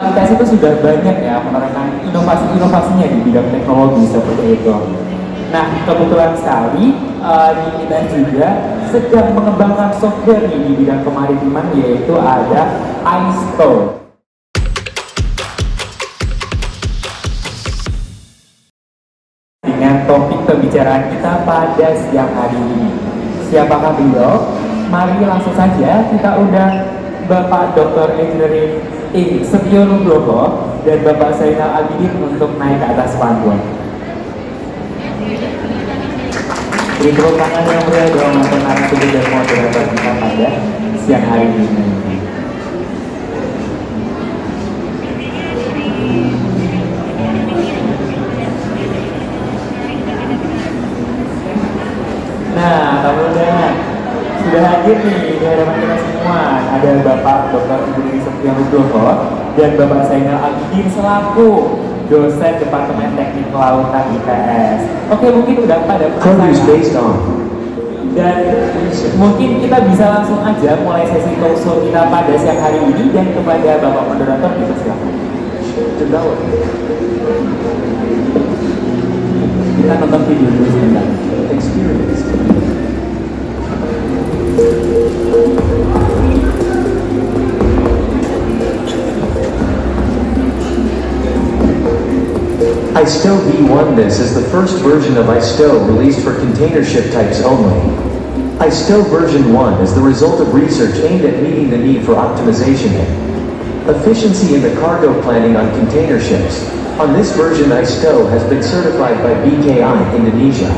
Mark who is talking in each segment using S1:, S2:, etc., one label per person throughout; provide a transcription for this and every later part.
S1: ITS itu sudah banyak ya menerapkan inovasi-inovasinya di bidang teknologi seperti itu. Nah, kebetulan sekali di ITS juga sedang mengembangkan software nih di bidang kemaritiman, yaitu ada ISTO. Dengan topik pembicaraan kita pada siang hari ini. Siapakah beliau? Mari langsung saja kita undang Bapak Dr. Engineering Setio Nugroho dan Bapak Zainal Abidin untuk naik ke atas panggung. Beri tepuk tangan yang meriah dong untuk narasumber dan moderator kita pada siang hari ini. Nah, kemudian sudah hadir nih di hadapan kita semua. Ada Bapak Dr. Engineering Setio Nugroho dan Bapak Zainal Abidin selaku dosen Departemen Teknik Kelautan ITS. Oke, mungkin udah pada penasaran. Dan mungkin kita bisa langsung aja mulai sesi talkshow kita pada siang hari ini, dan kepada Bapak moderator kita silakan. Kita nonton video dulu sebentar. Experience.
S2: ISTO V1. This is the first version of ISTO released for container ship types only. ISTO version 1 is the result of research aimed at meeting the need for optimization and efficiency in the cargo planning on container ships. On this version, ISTO has been certified by BKI Indonesia.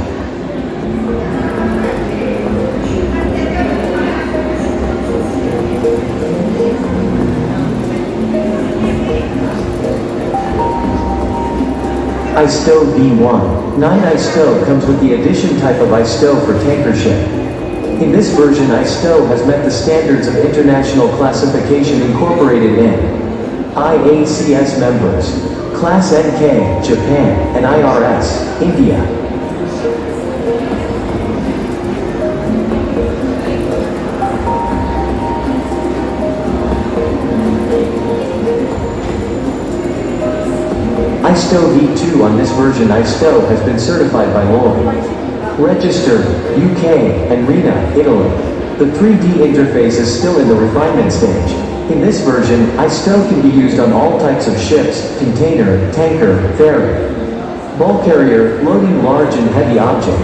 S2: ISTO V1. 9 ISTO comes with the addition type of ISTO for tanker ship. In this version, ISTO has met the standards of international classification incorporated in IACS members, Class NK, Japan, and IRS, India. ISTO V2. On this version, ISTO has been certified by Lloyd, registered, UK, and RINA, Italy. The 3D interface is still in the refinement stage. In this version, ISTO can be used on all types of ships: container, tanker, ferry, bulk carrier, loading large and heavy object.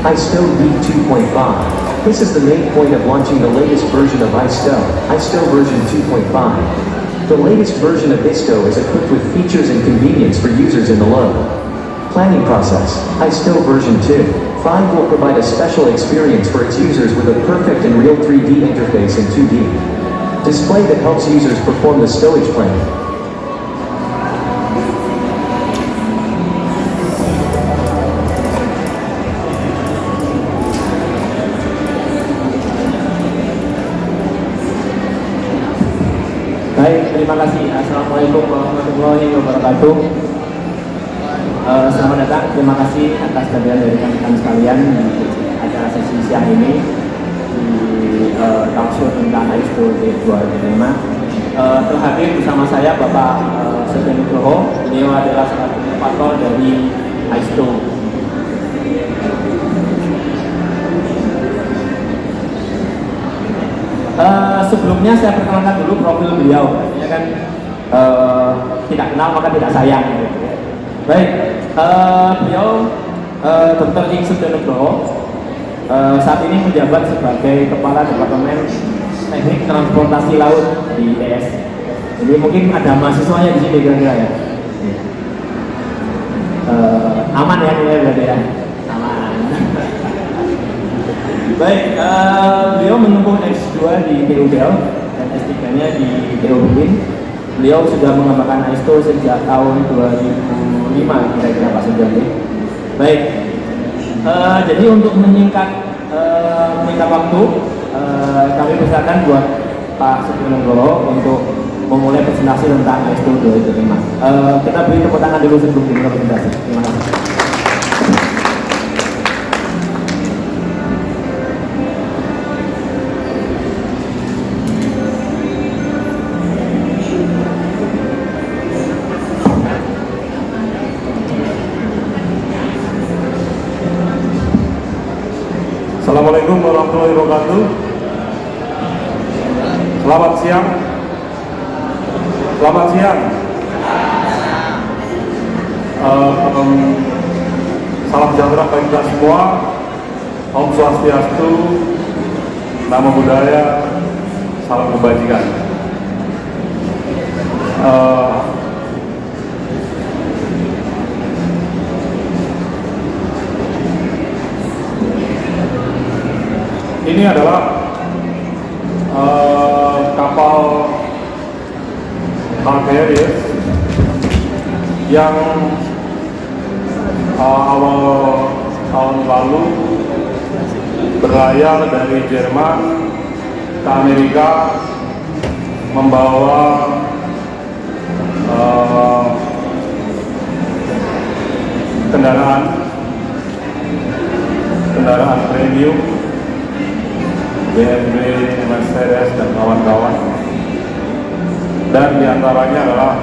S2: ISTO V2.5. This is the main point of launching the latest version of ISTO, ISTO version 2.5. The latest version of ISTO is equipped with features and convenience for users in the load planning process. ISTO version 2.5 will provide a special experience for its users with a perfect and real 3D interface and 2D display that helps users perform the stowage planning.
S1: Baik, terima kasih. Assalamualaikum warahmatullahi wabarakatuh. Selamat datang, terima kasih atas kehadiran dari rekan-rekan sekalian di acara sesi siang ini di talkshow tentang ISTO V2.5. Telah hadir bersama saya Bapak Setio Nugroho. Beliau adalah salah satu inovator dari ISTO. Sebelumnya saya perkenalkan dulu profil beliau. Artinya kan tidak kenal maka tidak sayang. Gitu. Baik, beliau Dr. Setio Nugroho saat ini menjabat sebagai Kepala Departemen Teknik Transportasi Laut di ITS. Jadi mungkin ada mahasiswanya di sini kira-kira ya. di TU Del dan S3-nya di TU Berlin. Beliau sudah mengembangkan ISO sejak tahun 2005 kira-kira Pak Sujanti. Baik, jadi untuk menyingkat waktu, kami persilakan buat Pak Sugionegoro untuk memulai presentasi tentang ISO 205. Kita beri tepuk tangan dulu sebelum dimulai presentasi. Terima kasih.
S3: Assalamualaikum warahmatullahi wabarakatuh. Selamat siang. Selamat siang. Salam sejahtera bagi kita semua. Om Swastiastu, Namo Buddhaya, salam kebajikan. Ini adalah kapal Aquarius yang awal tahun lalu berlayar dari Jerman ke Amerika membawa kendaraan premium BMW, Mercedes, dan kawan-kawan, dan diantaranya adalah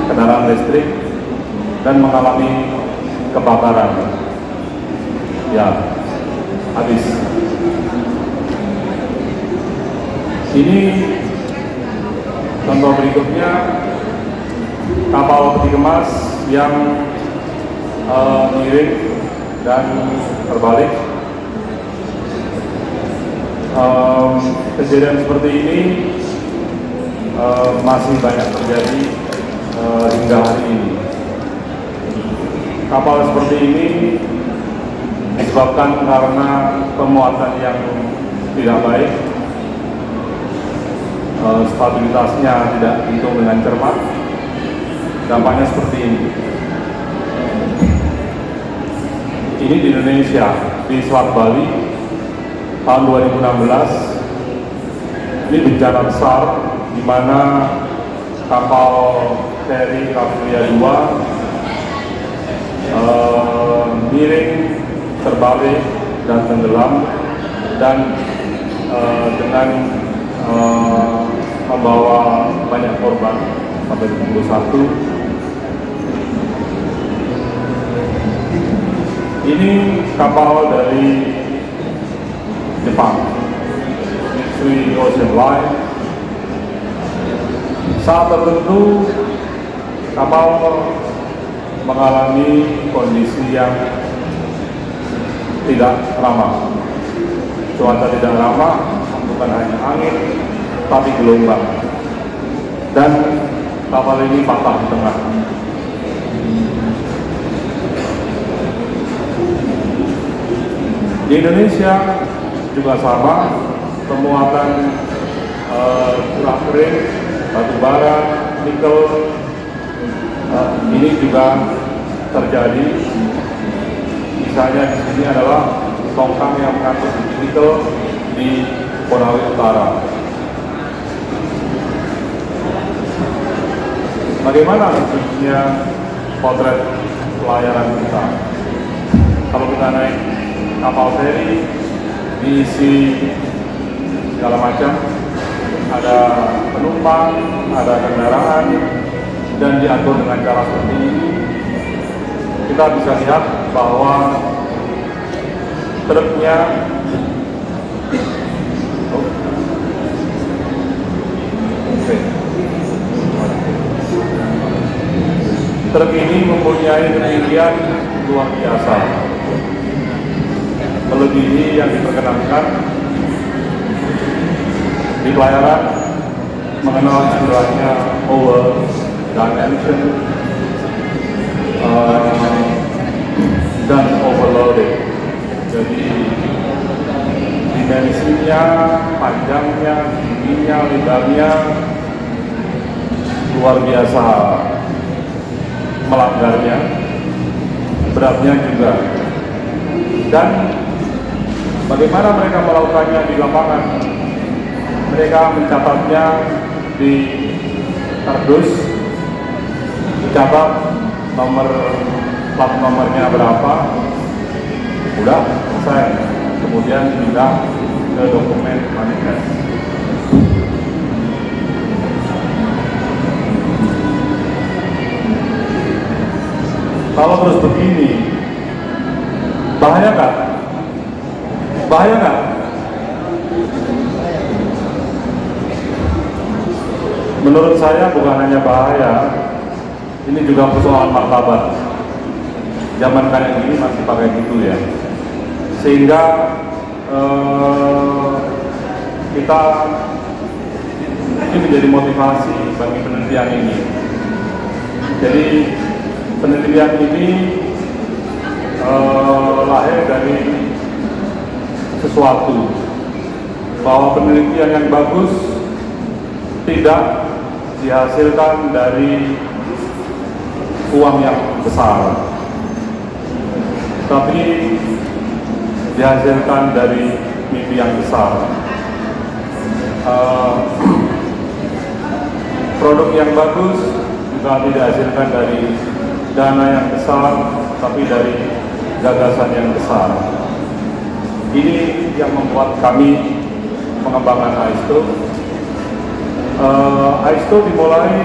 S3: kendaraan listrik dan mengalami kebakaran. Ya, habis. Ini contoh berikutnya kapal peti kemas yang miring dan terbalik. Kejadian seperti ini masih banyak terjadi hingga hari ini. Kapal seperti ini disebabkan karena pemuatan yang tidak baik, stabilitasnya tidak dihitung dengan cermat. Dampaknya seperti ini. Ini di Indonesia, di Selat Bali, tahun 2016. Ini bencana besar di mana kapal feri Kavlia 2 miring, terbalik dan tenggelam, dan dengan membawa banyak korban sampai 21. Ini kapal dari Jepang, Mitsui Ocean Line. Saat tertentu kapal mengalami kondisi yang tidak ramah. Cuaca tidak ramah, bukan hanya angin, tapi gelombang. Dan kapal ini patah di tengah. Di Indonesia juga sama, pemuatan curah kering, batu bara, nikel, ini juga terjadi. Misalnya di sini adalah tongkang yang mengangkut nikel di Konawe Utara. Bagaimana sebenarnya potret pelayaran kita? Kalau kita naik kapal feri, diisi segala macam, ada penumpang, ada kendaraan, dan diatur dengan cara seperti ini. Kita bisa lihat bahwa truknya truk ini mempunyai ketinggian luar biasa, melebihi yang diperkenankan di pelayaran, mengenal istilahnya over dimension dan overloaded. Jadi umurnya, panjangnya, tingginya, lebarnya luar biasa melanggarnya, beratnya juga. Dan bagaimana mereka melakukannya di lapangan? Mereka mencatatnya di kardus, dicatat plat nomornya berapa, udah selesai. Kemudian pindah ke dokumen manifest. Kalau terus begini, bahaya nggak? Bahaya nggak? Menurut saya bukan hanya bahaya, ini juga persoalan martabat. Zaman kayak gini masih pakai gitu ya, sehingga kita ini menjadi motivasi bagi penelitian ini. Jadi penelitian ini lahir dari sesuatu, bahwa penelitian yang bagus tidak dihasilkan dari uang yang besar, tapi dihasilkan dari mimpi yang besar. Produk yang bagus juga tidak dihasilkan dari dana yang besar, tapi dari gagasan yang besar. Ini yang membuat kami mengembangkan Aisto. Aisto dimulai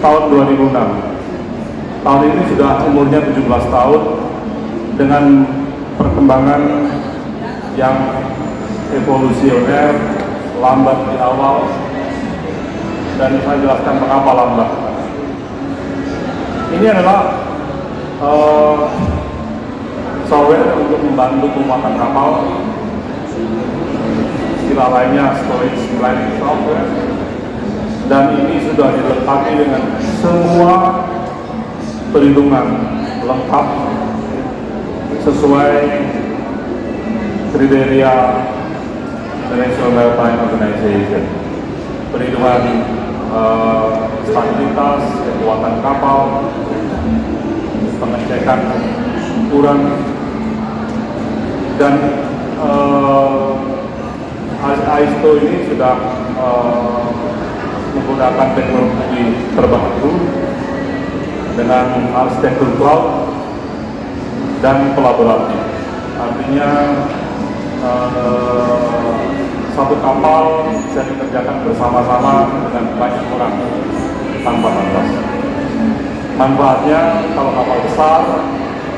S3: tahun 2006. Tahun ini sudah umurnya 17 tahun dengan perkembangan yang evolusioner, lambat di awal, dan saya jelaskan mengapa lambat. Ini adalah software untuk membantu pemuatan kapal, istilah lainnya storage planning software, dan ini sudah dilengkapi dengan semua perhitungan lengkap sesuai kriteria International Maritime Organization. Perhitungan stabilitas, kekuatan kapal, pengecekan ukuran, dan Aisto ini sudah menggunakan teknologi terbaru dengan arsitektur cloud dan kolaboratif. Artinya satu kapal bisa dikerjakan bersama-sama dengan banyak orang tanpa batas. Manfaatnya, kalau kapal besar,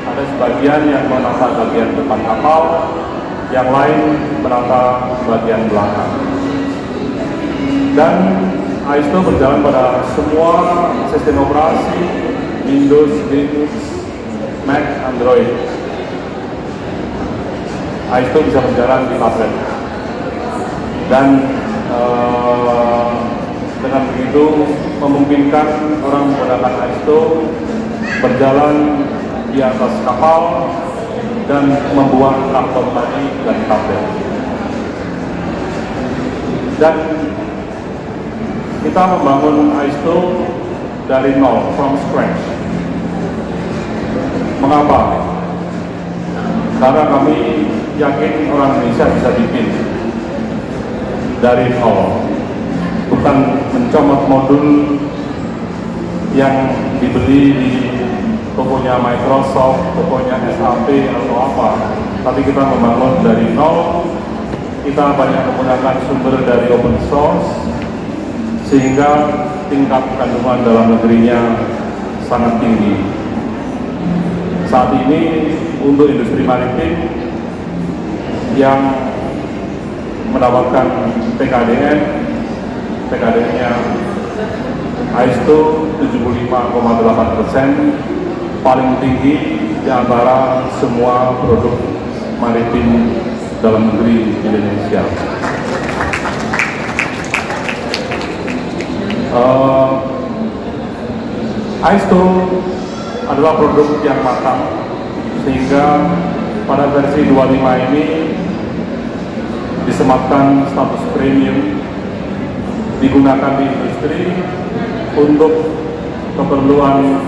S3: ada sebagian yang menata bagian depan kapal, yang lain menata bagian belakang. Dan Aisto berjalan pada semua sistem operasi Windows, Linux, Mac, Android. Aisto bisa berjalan di tablet. Dan dengan begitu memungkinkan orang menggunakan Aisto berjalan di atas kapal dan membuang karton tadi dan tablet. Dan kita membangun Aisto dari nol, from scratch. Mengapa? Karena kami yakin orang Indonesia bisa bikin dari nol, bukan mencomot modul yang dibeli di tokonya Microsoft, tokonya SAP atau apa, tapi kita membangun dari nol. Kita banyak menggunakan sumber dari open source, sehingga tingkat kandungan dalam negerinya sangat tinggi. Saat ini untuk industri maritim yang mendapatkan PKDN-nya Aisto 75,8%, paling tinggi di antara semua produk maritim dalam negeri Indonesia. Aisto adalah produk yang matang, sehingga pada versi 25 ini disematkan status premium, digunakan di industri untuk keperluan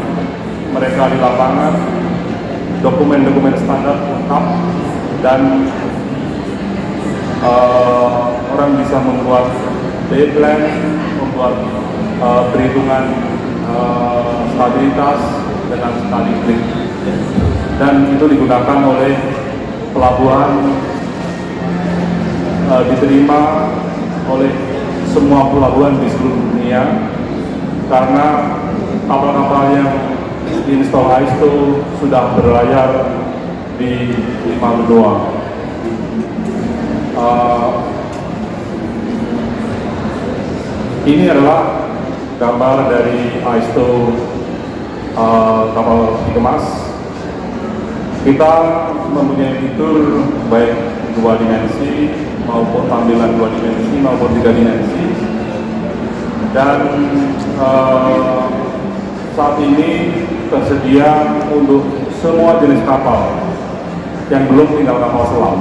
S3: mereka di lapangan, dokumen-dokumen standar lengkap, dan orang bisa membuat day plan, membuat perhitungan stabilitas dengan sekali klik, dan itu digunakan oleh pelabuhan, diterima oleh semua pelabuhan di seluruh dunia, karena kapal-kapal yang diinstal ISO sudah berlayar di 5 benua. Ini adalah gambar dari ISO kapal dikemas. Kita mempunyai fitur baik 2 dimensi maupun tampilan 2 dimensi maupun 3 dimensi, dan saat ini tersedia untuk semua jenis kapal yang belum tinggal kapal selam.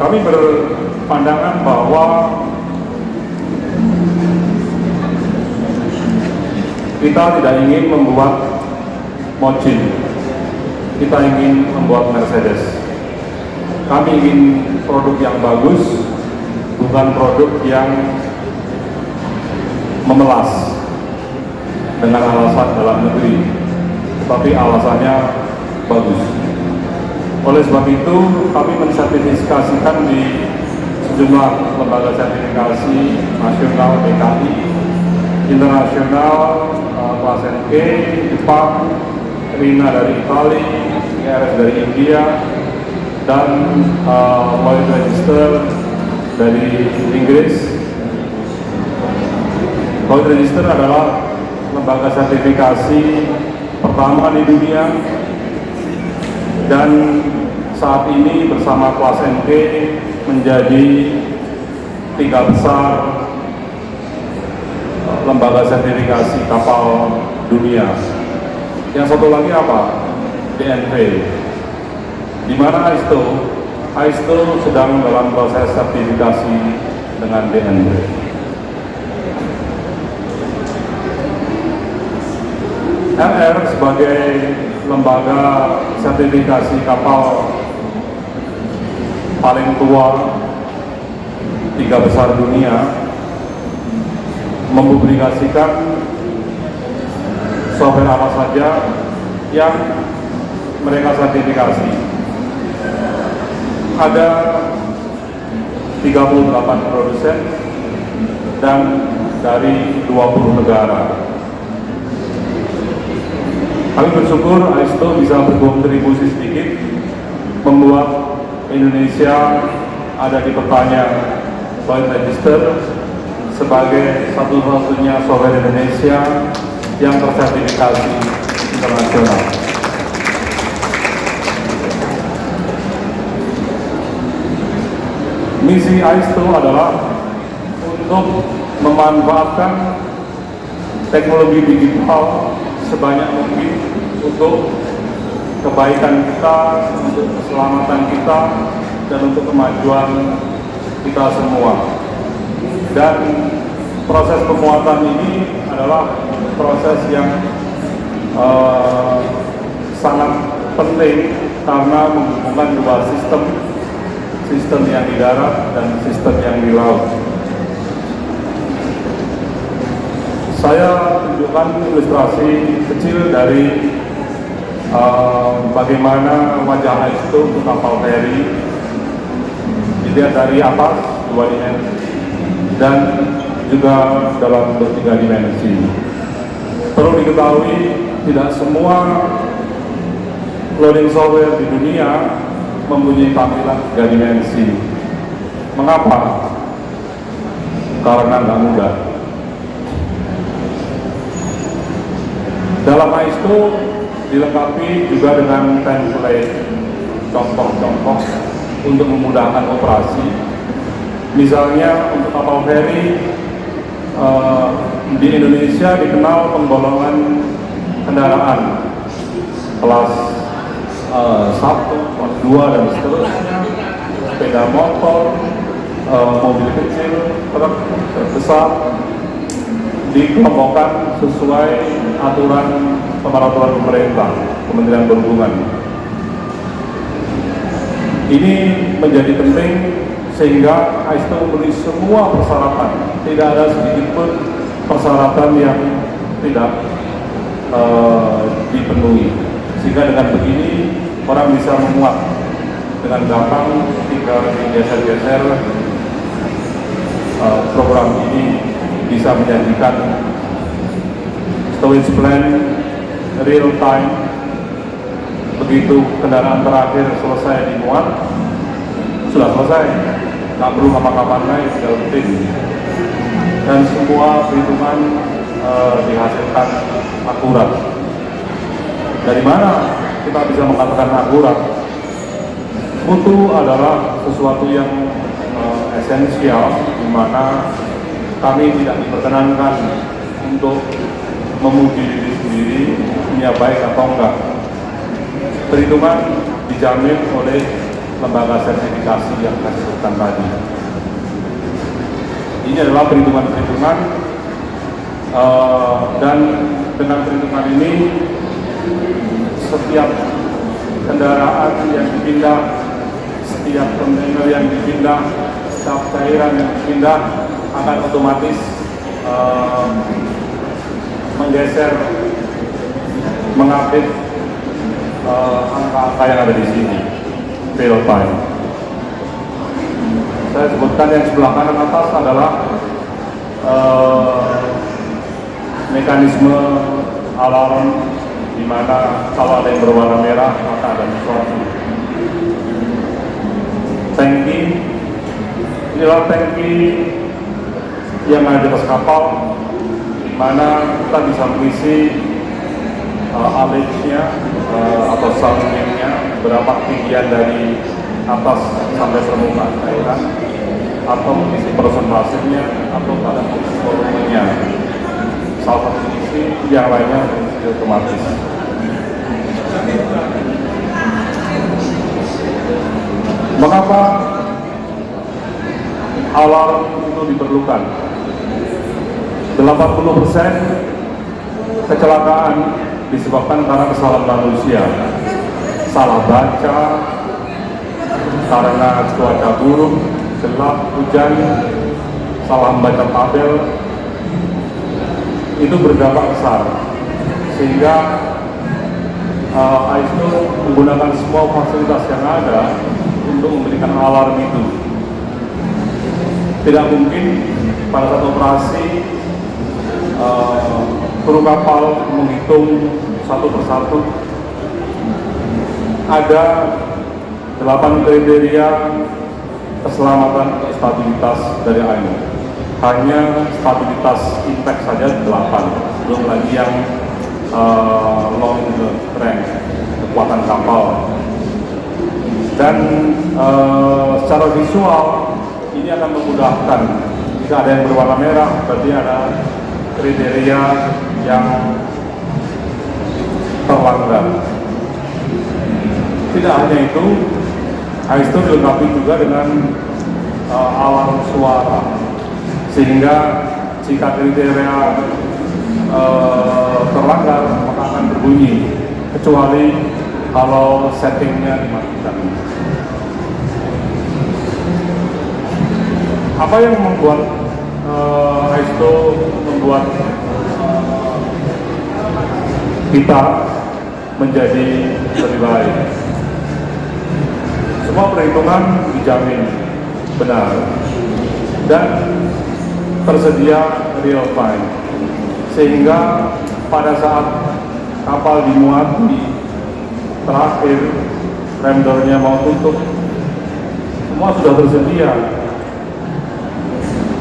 S3: Kami berpandangan bahwa kita tidak ingin membuat Mochin, kita ingin membuat Mercedes. Kami ingin produk yang bagus, bukan produk yang memelas dengan alasan dalam negeri, tetapi alasannya bagus. Oleh sebab itu, kami mensertifikasikan di sejumlah lembaga sertifikasi nasional DKI, internasional, kelas NK, Jepang, RINA dari Itali, IRS dari India, dan Lloyd Register dari Inggris. Lloyd Register adalah lembaga sertifikasi pertama di dunia, dan saat ini bersama kelas NK menjadi 3 besar lembaga sertifikasi kapal dunia. Yang satu lagi apa? DNV. Di mana ISO sedang dalam proses sertifikasi dengan DNV. LR sebagai lembaga sertifikasi kapal paling tua 3 besar dunia, mempublikasikan software apa saja yang mereka sertifikasi. Ada 38 produsen dan dari 20 negara. Kami bersyukur ISO bisa berkontribusi sedikit membuat Indonesia ada di petanya Lloyd Register sebagai satu-satunya software Indonesia yang tersertifikasi internasional. Misi ISO adalah untuk memanfaatkan teknologi digital sebanyak mungkin untuk kebaikan kita, untuk keselamatan kita, dan untuk kemajuan kita semua. Dan proses pemuatan ini adalah proses yang sangat penting karena menghubungkan 2 sistem yang di darat dan sistem yang di laut. Saya tunjukkan ilustrasi kecil dari bagaimana wajah ISO untuk kapal feri. Dilihat dari atas 2 dimensi dan juga dalam bentuk 3 dimensi. Perlu diketahui tidak semua loading software di dunia mempunyai tampilan 3 dimensi. Mengapa? Karena nggak mudah. Dalam ISO dilengkapi juga dengan template contoh-contoh untuk memudahkan operasi. Misalnya untuk kapal feri di Indonesia dikenal penggolongan kendaraan kelas 1, kelas 2 dan seterusnya, sepeda motor, mobil kecil, truk besar, dikelompokkan sesuai aturan peraturan pemerintah, Kementerian Perhubungan. Ini menjadi penting sehingga AISTO memberi semua persyaratan, tidak ada sedikit pun persyaratan yang tidak dipenuhi. Sehingga dengan begini orang bisa memuat dengan gampang tinggal digeser-geser. Program ini bisa menjanjikan stowage plan real time. Begitu kendaraan terakhir selesai dimuat, sudah selesai, nggak perlu kapan-kapan naik, tinggal rutin. Dan semua perhitungan dihasilkan akurat. Dari mana kita bisa mengatakan akurat? Mutu adalah sesuatu yang esensial, di mana kami tidak diperkenankan untuk memuji diri sendiri punya baik atau enggak. Perhitungan dijamin oleh lembaga sertifikasi yang saya sebutkan tadi. Ini adalah perhitungan-perhitungan dan dengan perhitungan ini setiap kendaraan yang dipindah, setiap kontainer yang dipindah, setiap cairan yang dipindah akan otomatis menggeser, mengupdate angka-angka yang ada di sini, real time. Saya sebutkan yang sebelah kanan atas adalah mekanisme alarm, di mana kalau ada yang berwarna merah maka ada sesuatu. Tangki, inilah tangki yang ada di atas kapal, di mana kita bisa mengisi alage-nya atau salinnya, berapa ketinggian dari atas sampai permukaan cairan, atau mengisi persentasenya, atau pada mengisi volumenya. Salah satu isi, yang lainnya otomatis. Mengapa alarm itu diperlukan? 80% kecelakaan disebabkan karena kesalahan manusia, salah baca, karena cuaca buruk, gelap, hujan, salah membaca tabel, itu berdampak besar. Sehingga AISTO menggunakan semua fasilitas yang ada untuk memberikan alarm itu. Tidak mungkin pada saat operasi kru kapal menghitung satu persatu. Ada 8 kriteria keselamatan stabilitas dari AIM. Hanya stabilitas impact saja 8, belum lagi yang long range, kekuatan kapal. Dan secara visual ini akan memudahkan. Jika ada yang berwarna merah, berarti ada kriteria yang terlanggar. Tidak hanya itu, AISTO dilengkapi juga dengan alarm suara, sehingga jika kriteria terlanggar maka akan berbunyi, kecuali kalau settingnya dimatikan. Apa yang membuat AISTO membuat kita menjadi lebih baik? Semua perhitungan dijamin benar dan tersedia real time, sehingga pada saat kapal dimuat di terakhir, rem door-nya mau tutup, semua sudah tersedia.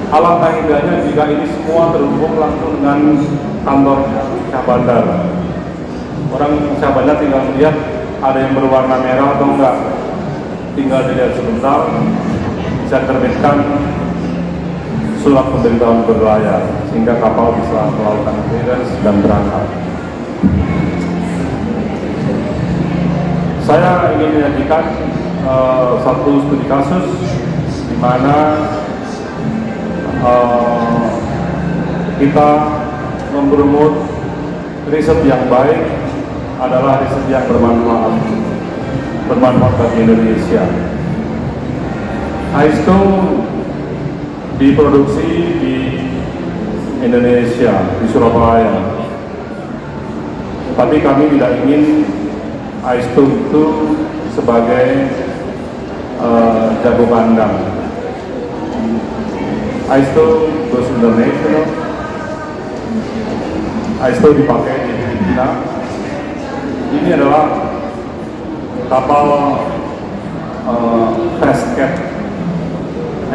S3: Alangkah indahnya jika ini semua terhubung langsung dengan kantor Syah Bandar. Orang Syah Bandar tinggal melihat ada yang berwarna merah atau enggak, tinggal dilihat sebentar, bisa terbitkan surat pemberitahuan berlayar sehingga kapal bisa melakukan clearance dan berangkat. Saya ingin menyajikan satu studi kasus di mana kita mempromot riset yang baik adalah riset yang bermanfaat bagi Indonesia. Aisto diproduksi di Indonesia, di Surabaya. Tapi kami tidak ingin Aisto itu sebagai jago kandang. Aisto goes international. Aisto dipakai di Filipina. Ini adalah kapal Fast Cat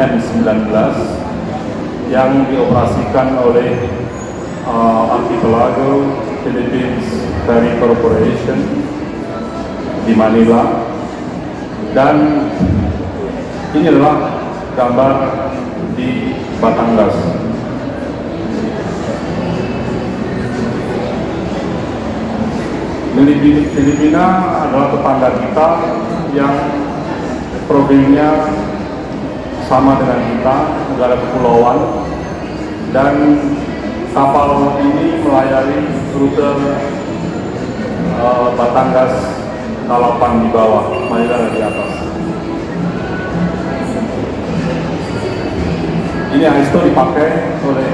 S3: M19 yang dioperasikan oleh Archipelago Philippines Ferry Corporation di Manila, dan ini adalah gambar di Batangas. Filipina adalah tetangga kita yang profilnya sama dengan kita, negara kepulauan, dan kapal ini melayani rute Batangas, Kalapan di bawah, Manila di atas. Ini Aisto dipakai oleh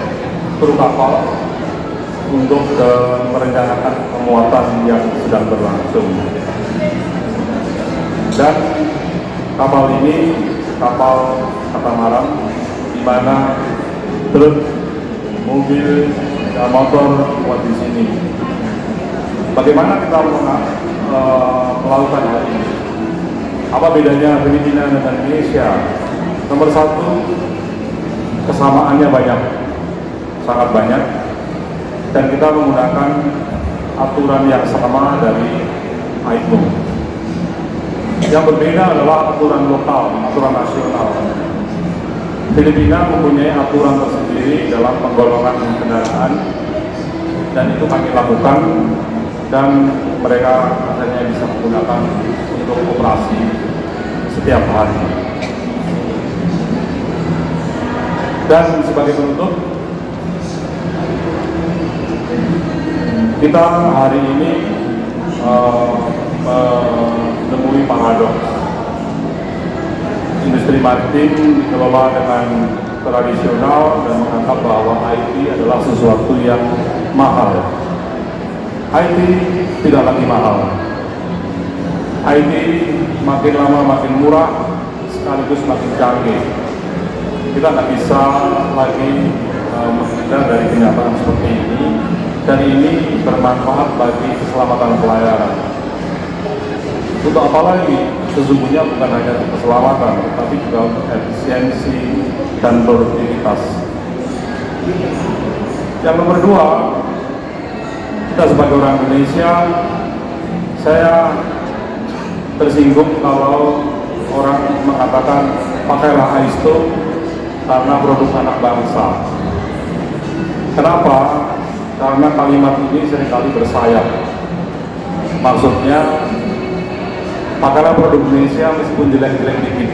S3: kru kapal untuk merencanakan pemuatan yang sedang berlangsung. Dan kapal ini kapal katamaran, di mana truk, mobil, dan motor muat di sini. Bagaimana kita melakukan hal ini? Apa bedanya Filipina dengan Indonesia? Nomor satu, kesamaannya banyak, sangat banyak, dan kita menggunakan aturan yang sama dari IMO. Yang berbeda adalah aturan lokal, aturan nasional. Filipina mempunyai aturan tersendiri dalam penggolongan kendaraan, dan itu kami lakukan, dan mereka akhirnya bisa menggunakan untuk operasi setiap hari. Dan sebagai penutup, kita hari ini menemui paradoks. Industri maritim dikelola dengan tradisional dan menganggap bahwa IT adalah sesuatu yang mahal. IT tidak lagi mahal. IT makin lama makin murah, sekaligus makin canggih. Kita nggak bisa lagi menghindar dari kenyataan seperti ini, dan ini bermanfaat bagi keselamatan pelayaran. Untuk apa lagi? Sesungguhnya bukan hanya untuk keselamatan, tapi juga untuk efisiensi dan produktivitas. Yang nomor dua, kita sebagai orang Indonesia, saya tersinggung kalau orang mengatakan pakailah Aisto karena produk anak bangsa. Kenapa? Karena kalimat ini seringkali bersayap. Maksudnya, pakailah produk Indonesia meskipun jelek-jelek dikit.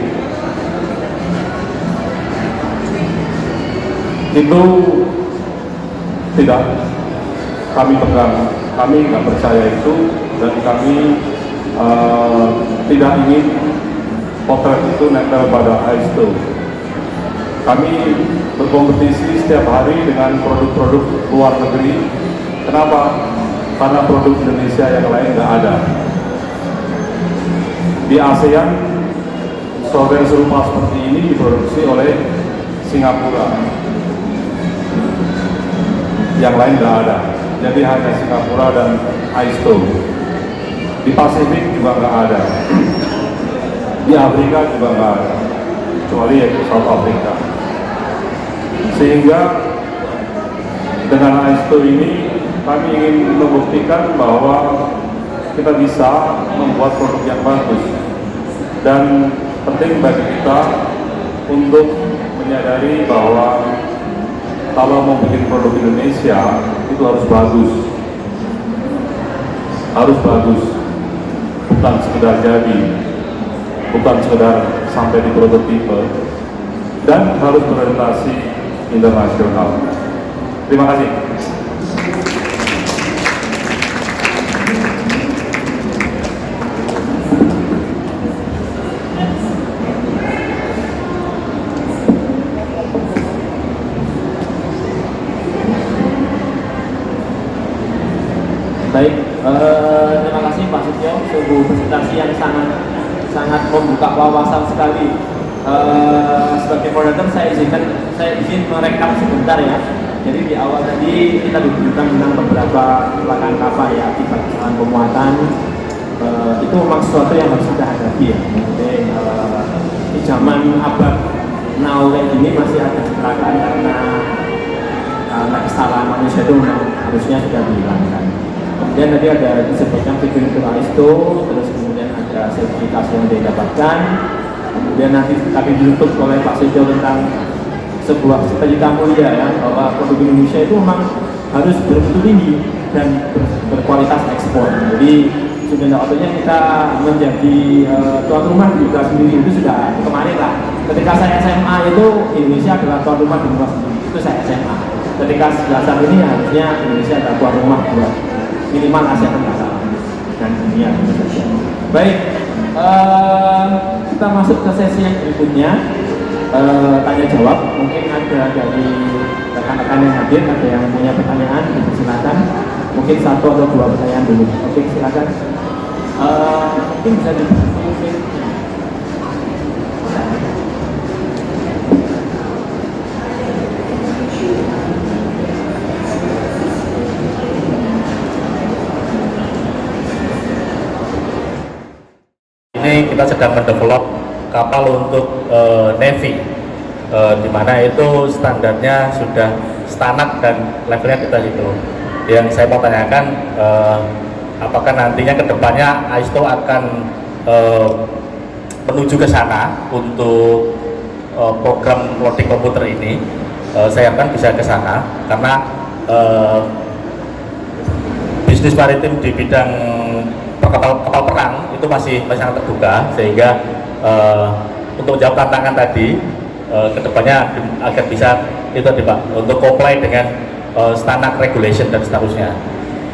S3: Itu tidak kami pegang, kami nggak percaya itu, dan kami tidak ingin potret itu nempel pada Aisto. Kami berkompetisi setiap hari dengan produk-produk luar negeri. Kenapa? Karena produk Indonesia yang lain nggak ada. Di ASEAN, software serupa seperti ini diproduksi oleh Singapura. Yang lain nggak ada. Jadi hanya Singapura dan Aisto. Di Pasifik juga nggak ada. Di Afrika juga nggak ada, kecuali South Africa. Sehingga dengan Aisto ini kami ingin membuktikan bahwa kita bisa membuat produk yang bagus, dan penting bagi kita untuk menyadari bahwa kalau mau bikin produk Indonesia itu harus bagus, bukan sekedar jadi, bukan sekedar sampai di prototipe, dan harus berorientasi internasional. Terima kasih.
S4: Baik, terima kasih Pak Sutyo, sebuah presentasi yang sangat membuka wawasan sekali. Sebagai moderator saya izin merekap sebentar ya. Jadi di awal tadi kita diberikan tentang beberapa kecelakaan kapal ya akibat kesalahan pemuatan. Itu memang sesuatu yang harus kita hadapi ya. Jadi di zaman abad now kayak gini masih ada kecelakaan karena kesalahan manusia itu harusnya sudah dihilangkan. Kemudian tadi ada disebutkan fitur ISO, terus kemudian ada sertifikasi yang didapatkan. Kemudian nanti tadi ditutup oleh Pak Sutyo tentang sebuah cita-cita mulia ya, bahwa produk Indonesia itu memang harus bermutu tinggi dan berkualitas ekspor. Jadi sudah waktunya kita menjadi tuan rumah di negara sendiri. Itu sudah kemarin lah. Ketika saya SMA itu Indonesia adalah tuan rumah di negara sendiri. Itu saya SMA. Ketika saat ini harusnya Indonesia adalah tuan rumah buat minimal Asia Tenggara dan dunia. Baik, kita masuk ke sesi yang berikutnya. Tanya jawab, mungkin ada dari rekan-rekan yang hadir, ada yang punya pertanyaan, silakan. Mungkin satu atau dua pertanyaan dulu. Oke, silakan. Mungkin bisa mungkin.
S5: Ini kita sedang mendevelop kapal untuk Navy, di mana itu standarnya sudah standar dan levelnya kita itu. Yang saya mau tanyakan, apakah nantinya kedepannya AISTO akan menuju ke sana untuk program loading komputer ini? Saya harapkan bisa ke sana karena bisnis maritim di bidang kapal perang itu masih sangat terbuka, sehingga untuk jawab tantangan tadi kedepannya agar bisa itu tadi Pak, untuk comply dengan standar regulation dan seterusnya.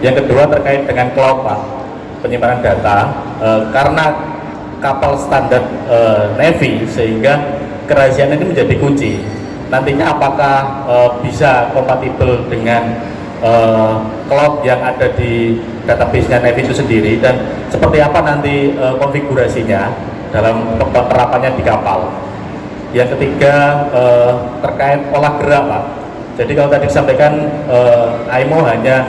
S5: Yang kedua terkait dengan cloud Pak, penyimpanan data, karena kapal standar Navy sehingga kerahasiaan ini menjadi kunci. Nantinya apakah bisa kompatibel dengan cloud yang ada di database-nya Navy itu sendiri, dan seperti apa nanti konfigurasinya dalam penerapannya di kapal. Yang ketiga terkait olah gerak Pak. Jadi kalau tadi disampaikan IMO hanya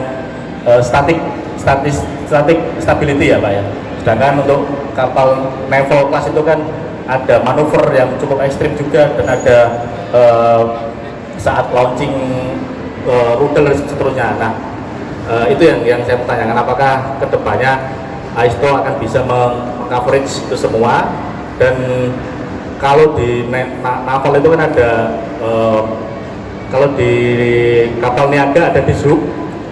S5: stability ya Pak ya. Sedangkan untuk kapal naval class itu kan ada manuver yang cukup ekstrim juga, dan ada saat launching rudal dan seterusnya. Nah, itu yang saya pertanyakan, apakah kedepannya AISTO akan bisa meng-coverage itu semua. Dan kalau di naval itu kan ada kalau di kapal niaga ada di SUB,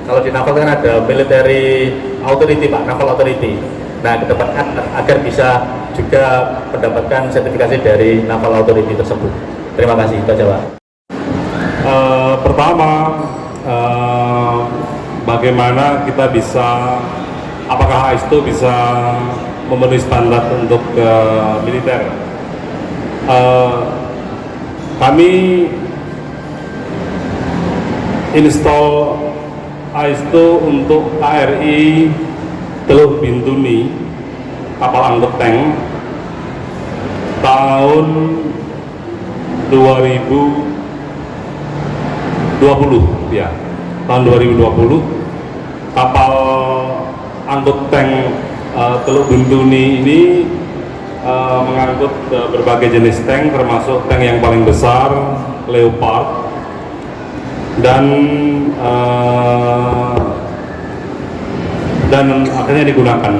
S5: kalau di naval kan ada military authority Pak, naval authority. Nah, kedepannya agar bisa juga mendapatkan sertifikasi dari naval authority tersebut. Terima kasih, Pak Jawa.
S3: Pertama, bagaimana kita bisa, apakah AISTO bisa memenuhi standar untuk militer? Kami install AISTO untuk KRI Teluk Bintuni, kapal angkut tank, tahun 2020 ya, tahun 2020. Kapal angkut tank Teluk Bintuni ini mengangkut berbagai jenis tank, termasuk tank yang paling besar Leopard, dan akhirnya digunakan.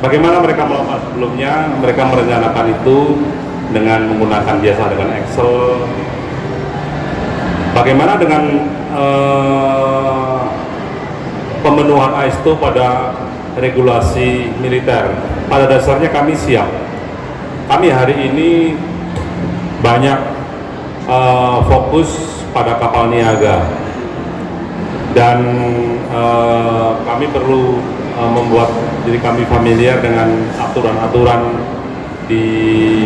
S3: Bagaimana mereka melakukan sebelumnya? Mereka merencanakan itu dengan menggunakan biasa dengan Excel. Bagaimana dengan pemenuhan AISTO pada regulasi militer? pada dasarnya kami siap. Kami hari ini banyak fokus pada kapal niaga, dan kami perlu membuat diri kami familiar dengan aturan-aturan di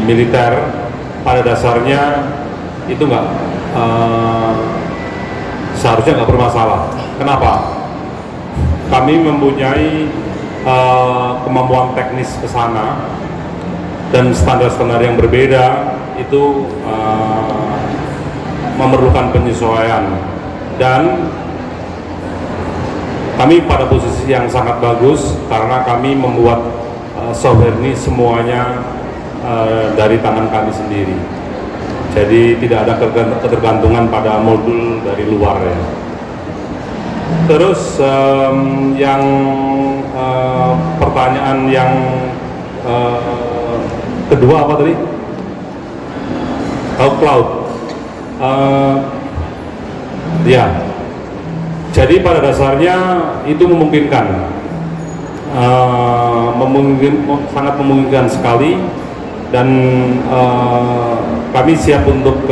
S3: militer. Pada dasarnya itu seharusnya nggak bermasalah. Kenapa? Kami mempunyai kemampuan teknis ke sana dan standar-standar yang berbeda itu memerlukan penyesuaian, dan kami pada posisi yang sangat bagus karena kami membuat software ini semuanya dari tangan kami sendiri. Jadi tidak ada ketergantungan pada modul dari luar ya. Terus yang pertanyaan yang kedua apa tadi? Cloud. Ya. Jadi pada dasarnya itu memungkinkan, sangat memungkinkan sekali, dan kami siap untuk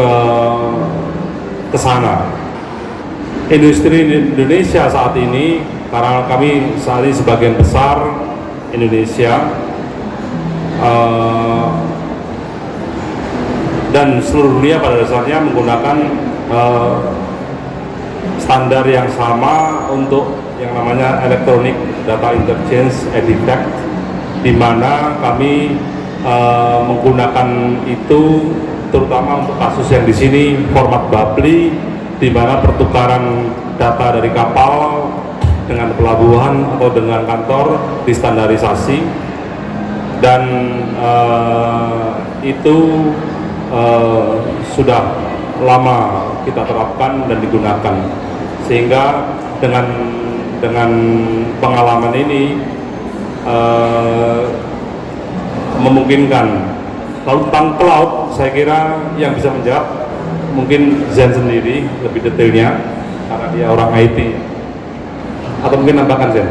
S3: ke sana. Industri Indonesia saat ini, karena kami saat ini sebagian besar Indonesia dan seluruh dunia pada dasarnya menggunakan standar yang sama untuk yang namanya Electronic Data Interchange EDITACT, di mana kami menggunakan itu terutama untuk kasus yang di sini format BAPLI, di mana pertukaran data dari kapal dengan pelabuhan atau dengan kantor distandarisasi, dan itu sudah lama kita terapkan dan digunakan, sehingga dengan pengalaman ini memungkinkan. Lalu tentang cloud, saya kira yang bisa menjawab mungkin Zen sendiri lebih detailnya karena dia orang IT, atau mungkin nambahkan Zen.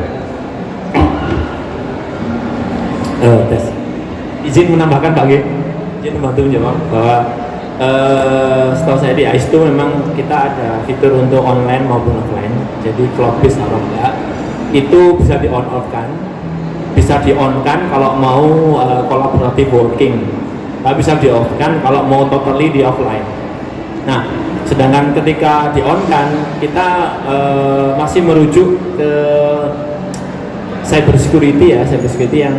S4: Tes. Izin menambahkan Pak G. Izin membantu menjawab bahwa setahu saya di AIS itu memang kita ada fitur untuk online maupun offline. Jadi cloud based atau enggak itu bisa di on off kan, bisa di on kan kalau mau collaborative working, tapi bisa di off kan kalau mau totally di offline. Nah, sedangkan ketika di on kan kita masih merujuk ke cyber security ya, cyber security yang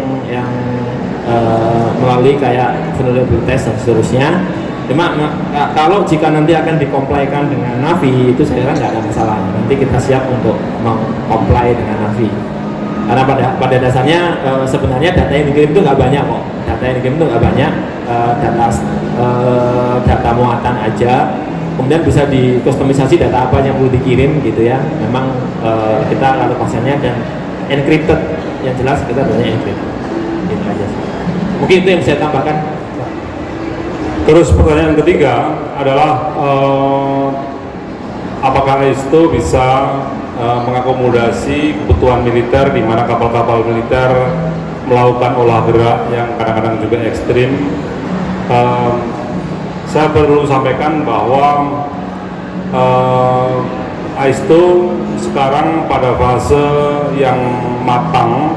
S4: melalui kayak vulnerability test dan seterusnya. Cuma kalau jika nanti akan dikomplaikan dengan Navi, itu saya kira nggak ada masalah. Nanti kita siap untuk mengcomply dengan Navi. Karena pada dasarnya sebenarnya data yang dikirim itu nggak banyak kok. Data yang dikirim itu nggak banyak, data muatan aja. Kemudian bisa dikustomisasi data apa yang perlu dikirim gitu ya. Memang kita alokasinya dan encrypted, yang jelas kita banyak encrypted. Gitu aja. Mungkin itu yang saya tambahkan.
S3: Terus pertanyaan ketiga adalah apakah itu bisa mengakomodasi kebutuhan militer, di mana kapal-kapal militer melakukan olah gerak yang kadang-kadang juga ekstrim. Saya perlu sampaikan bahwa AISTO sekarang pada fase yang matang,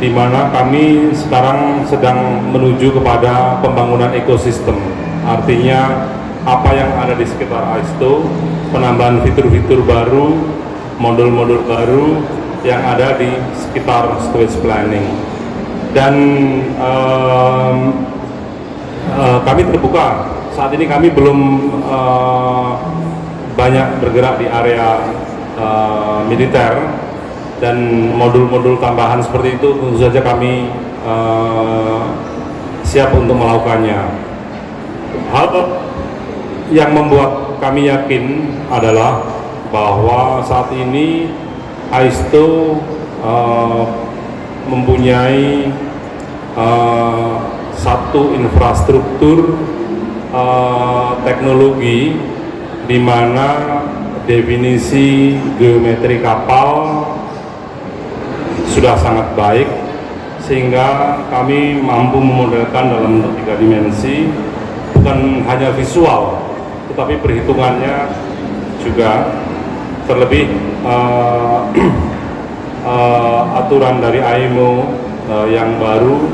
S3: di mana kami sekarang sedang menuju kepada pembangunan ekosistem. Artinya apa yang ada di sekitar AISTO, penambahan fitur-fitur baru, modul-modul baru yang ada di sekitar storage planning. Dan kami terbuka. Saat ini kami belum banyak bergerak di area militer, dan modul-modul tambahan seperti itu tentu saja kami siap untuk melakukannya. Hal yang membuat kami yakin adalah bahwa saat ini AISTO mempunyai satu infrastruktur teknologi di mana definisi geometri kapal sudah sangat baik, sehingga kami mampu memodelkan dalam bentuk 3 dimensi, bukan hanya visual, tetapi perhitungannya juga. Terlebih aturan dari IMO yang baru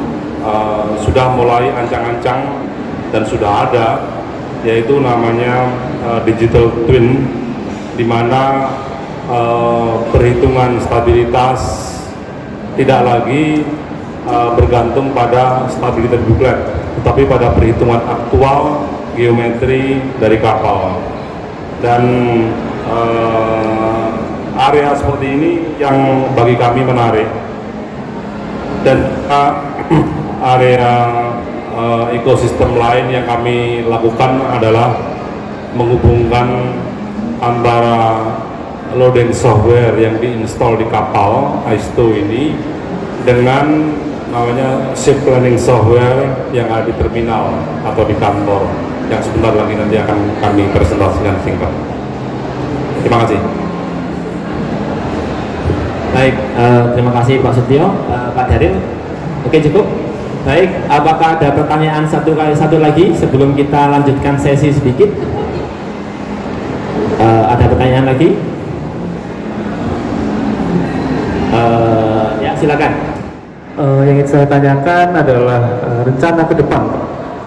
S3: sudah mulai ancang-ancang dan sudah ada, yaitu namanya digital twin, di mana perhitungan stabilitas tidak lagi bergantung pada stabilitas buklet, tetapi pada perhitungan aktual geometri dari kapal. Dan area seperti ini yang bagi kami menarik. Dan area ekosistem lain yang kami lakukan adalah menghubungkan antara loading software yang diinstal di kapal ISTO ini dengan namanya ship planning software yang ada di terminal atau di kantor, yang sebentar lagi nanti akan kami presentasikan singkat. Terima kasih.
S4: Baik, terima kasih Pak Setio, Pak Daryl. Oke, cukup. Baik, apakah ada pertanyaan satu lagi sebelum kita lanjutkan sesi sedikit? Ada pertanyaan lagi? Ya, silakan.
S6: Yang ingin saya tanyakan adalah rencana ke depan, Pak.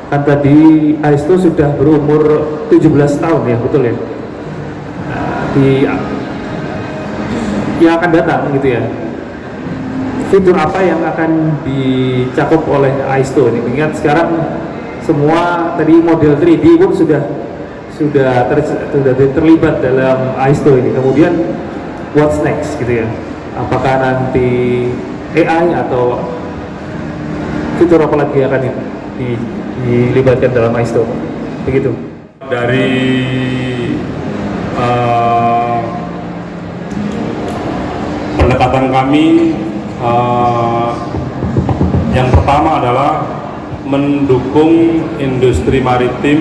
S6: Kan tadi ISTO sudah berumur 17 tahun ya, betul ya? Yang akan datang gitu ya, fitur apa yang akan dicakup oleh ISTO ini? Mengingat sekarang semua tadi model 3D pun sudah terlibat dalam ISTO ini. Kemudian what's next gitu ya? Apakah nanti AI atau fitur apa lagi akan dilibatkan dalam ISTO? Begitu.
S3: Dari pendekatan kami, yang pertama adalah mendukung industri maritim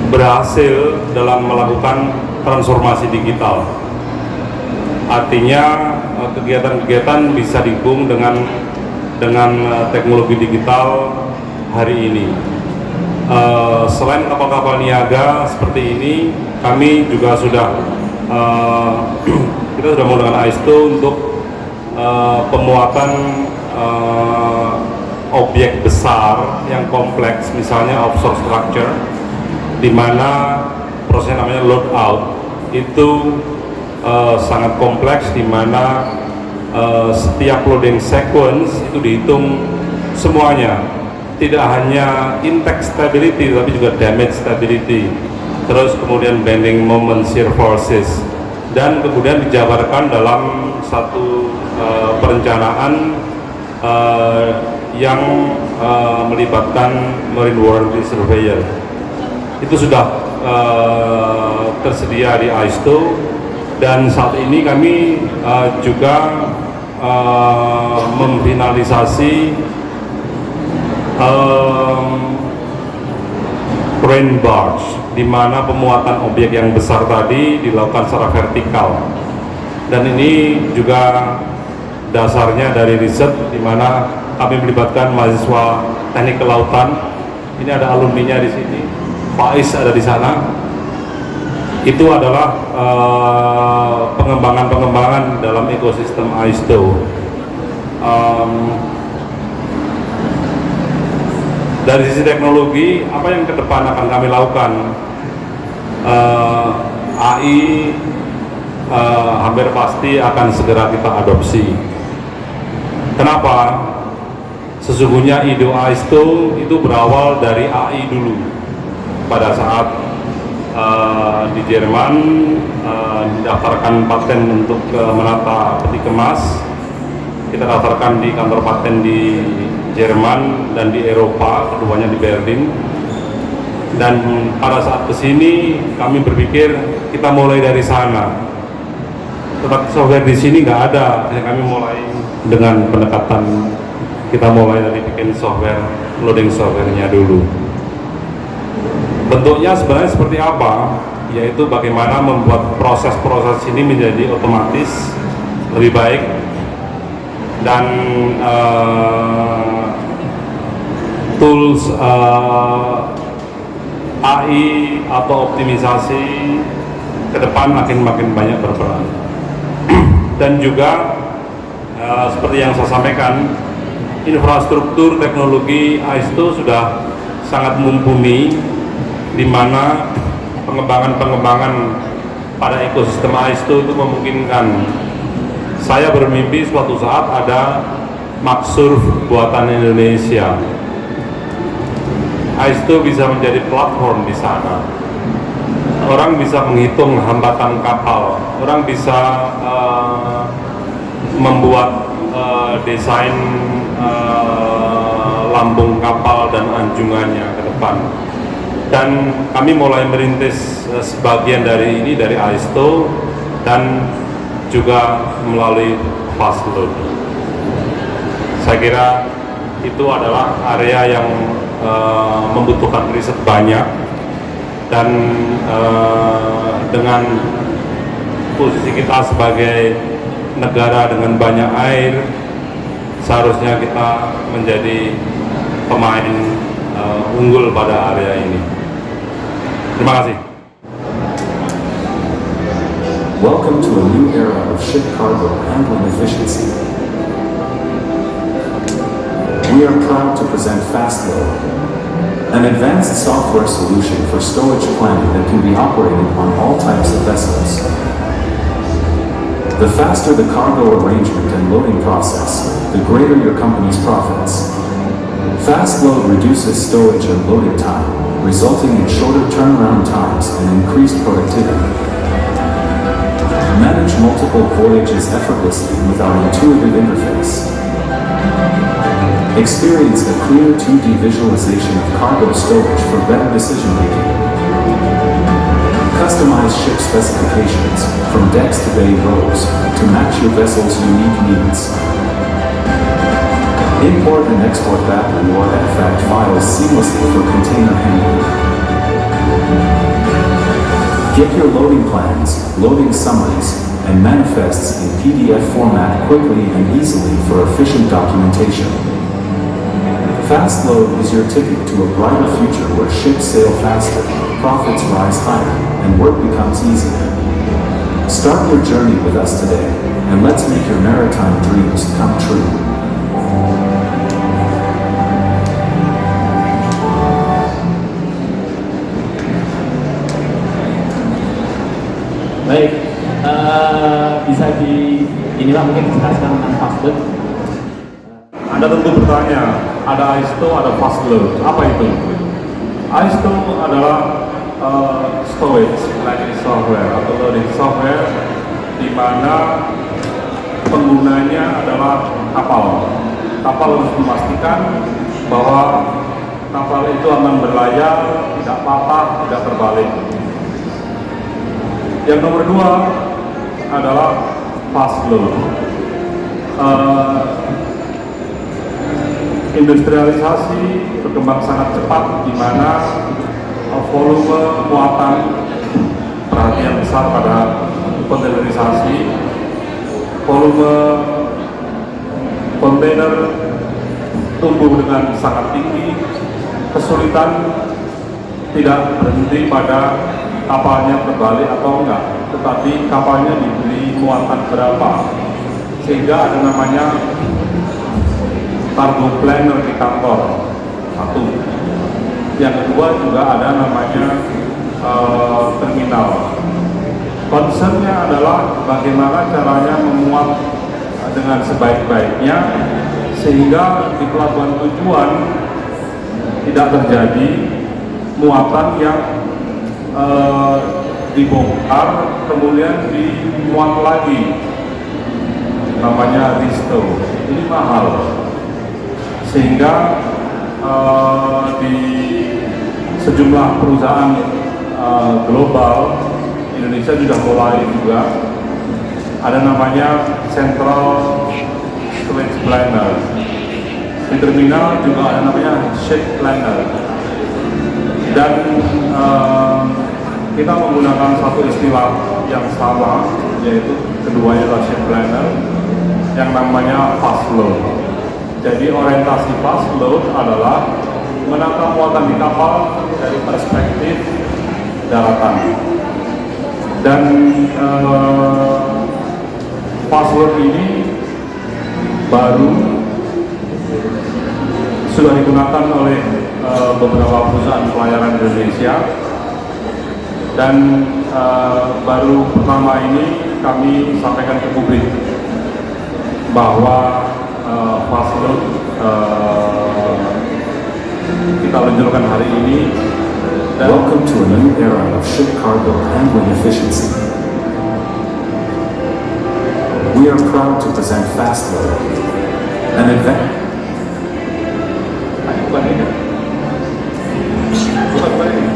S3: berhasil dalam melakukan transformasi digital. Artinya kegiatan-kegiatan bisa didukung dengan teknologi digital hari ini. Selain kapal-kapal niaga seperti ini, kami juga sudah kita sudah menggunakan ISTO untuk pemuatan objek besar yang kompleks, misalnya offshore structure, di mana prosesnya namanya load out. Itu sangat kompleks, di mana setiap loading sequence itu dihitung semuanya, tidak hanya impact stability tapi juga damage stability, terus kemudian bending moment, shear forces, dan kemudian dijabarkan dalam satu perencanaan yang melibatkan marine warranty surveyor. Itu sudah tersedia di ISTO, dan saat ini kami juga memfinalisasi crane barge, di mana pemuatan objek yang besar tadi dilakukan secara vertikal. Dan ini juga dasarnya dari riset, di mana kami melibatkan mahasiswa teknik kelautan. Ini ada alumninya di sini, Faiz ada di sana. Itu adalah pengembangan-pengembangan dalam ekosistem ISTO. Dari sisi teknologi, apa yang ke depan akan kami lakukan? AI hampir pasti akan segera kita adopsi. Kenapa? Sesungguhnya ide ISTO itu berawal dari AI dulu. Pada saat di Jerman didaftarkan paten untuk menata peti kemas, kita daftarkan di kantor paten di Jerman dan di Eropa, keduanya di Berlin. Dan pada saat kesini kami berpikir kita mulai dari sana. Tetapi software di sini nggak ada, jadi kami mulai dengan pendekatan, kita mulai dari bikin software, loading softwarenya dulu. Bentuknya sebenarnya seperti apa? yaitu bagaimana membuat proses-proses ini menjadi otomatis lebih baik dan tools AI atau optimisasi ke depan makin banyak berperan. Dan juga seperti yang saya sampaikan, infrastruktur teknologi AISTO sudah sangat mumpuni, di mana pengembangan pada ekosistem AISTO itu memungkinkan saya bermimpi suatu saat ada Maxsurf buatan Indonesia. AISTO bisa menjadi platform di sana. Orang bisa menghitung hambatan kapal, orang bisa membuat desain lambung kapal dan anjungannya ke depan. Dan kami mulai merintis sebagian dari ini dari AISTO dan juga melalui fast load. Saya kira itu adalah area yang membutuhkan riset banyak, dan dengan posisi kita sebagai negara dengan banyak air, seharusnya kita menjadi pemain unggul pada area ini. Terima kasih.
S2: Welcome to a new era of ship cargo handling efficiency. We are proud to present FastLoad, an advanced software solution for stowage planning that can be operated on all types of vessels. The faster the cargo arrangement and loading process, the greater your company's profits. FastLoad reduces stowage and loading time, resulting in shorter turnaround times and increased productivity. Manage multiple voyages effortlessly with our intuitive interface. Experience a clear 2D visualization of cargo stowage for better decision-making. Customize ship specifications, from decks to bay rows, to match your vessel's unique needs. Import and export BAPU or EDIFACT files seamlessly for container handling. Get your loading plans, loading summaries, and manifests in PDF format quickly and easily for efficient documentation. FastLoad is your ticket to a brighter future where ships sail faster, profits rise higher, and work becomes easier. Start your journey with us today, and let's make your maritime dreams come true.
S4: Baik, bisa ini Pak mungkin dijelaskan tentang FastLoad.
S3: Anda tentu bertanya, ada AISTO, ada FastLoad. Apa itu? AISTO adalah storage planning software atau loading software, di mana penggunanya adalah kapal. Kapal harus memastikan bahwa kapal itu aman berlayar, tidak patah, tidak terbalik. Yang nomor dua adalah FastLoad. Industrialisasi berkembang sangat cepat, di mana volume muatan perhatian besar pada kontainerisasi, volume kontainer tumbuh dengan sangat tinggi, kesulitan tidak berhenti pada kapalnya terbalik atau enggak, tetapi kapalnya diberi muatan berapa, sehingga ada namanya cargo planner di kantor. Satu. Yang kedua juga ada namanya terminal. Concernnya adalah bagaimana caranya memuat dengan sebaik-baiknya, sehingga di pelabuhan tujuan tidak terjadi muatan yang dibongkar kemudian dimuat lagi, namanya restow. Ini mahal, sehingga di sejumlah perusahaan global, Indonesia sudah mulai juga ada namanya Central Storage Planner. Di terminal juga ada namanya Ship Planner. Dan kita menggunakan satu istilah yang sama, yaitu keduanya adalah ship planner, yang namanya fast load. Jadi orientasi fast load adalah menata muatan di kapal dari perspektif daratan. Dan fast load ini baru sudah digunakan oleh beberapa perusahaan pelayaran Indonesia, dan baru pertama ini kami sampaikan ke publik bahwa fast load kita luncurkan hari ini. Dan
S2: Welcome to a new era of ship cargo handling efficiency. We are proud to present FastLoad, an advanced
S3: bukan ini. Bukan ini.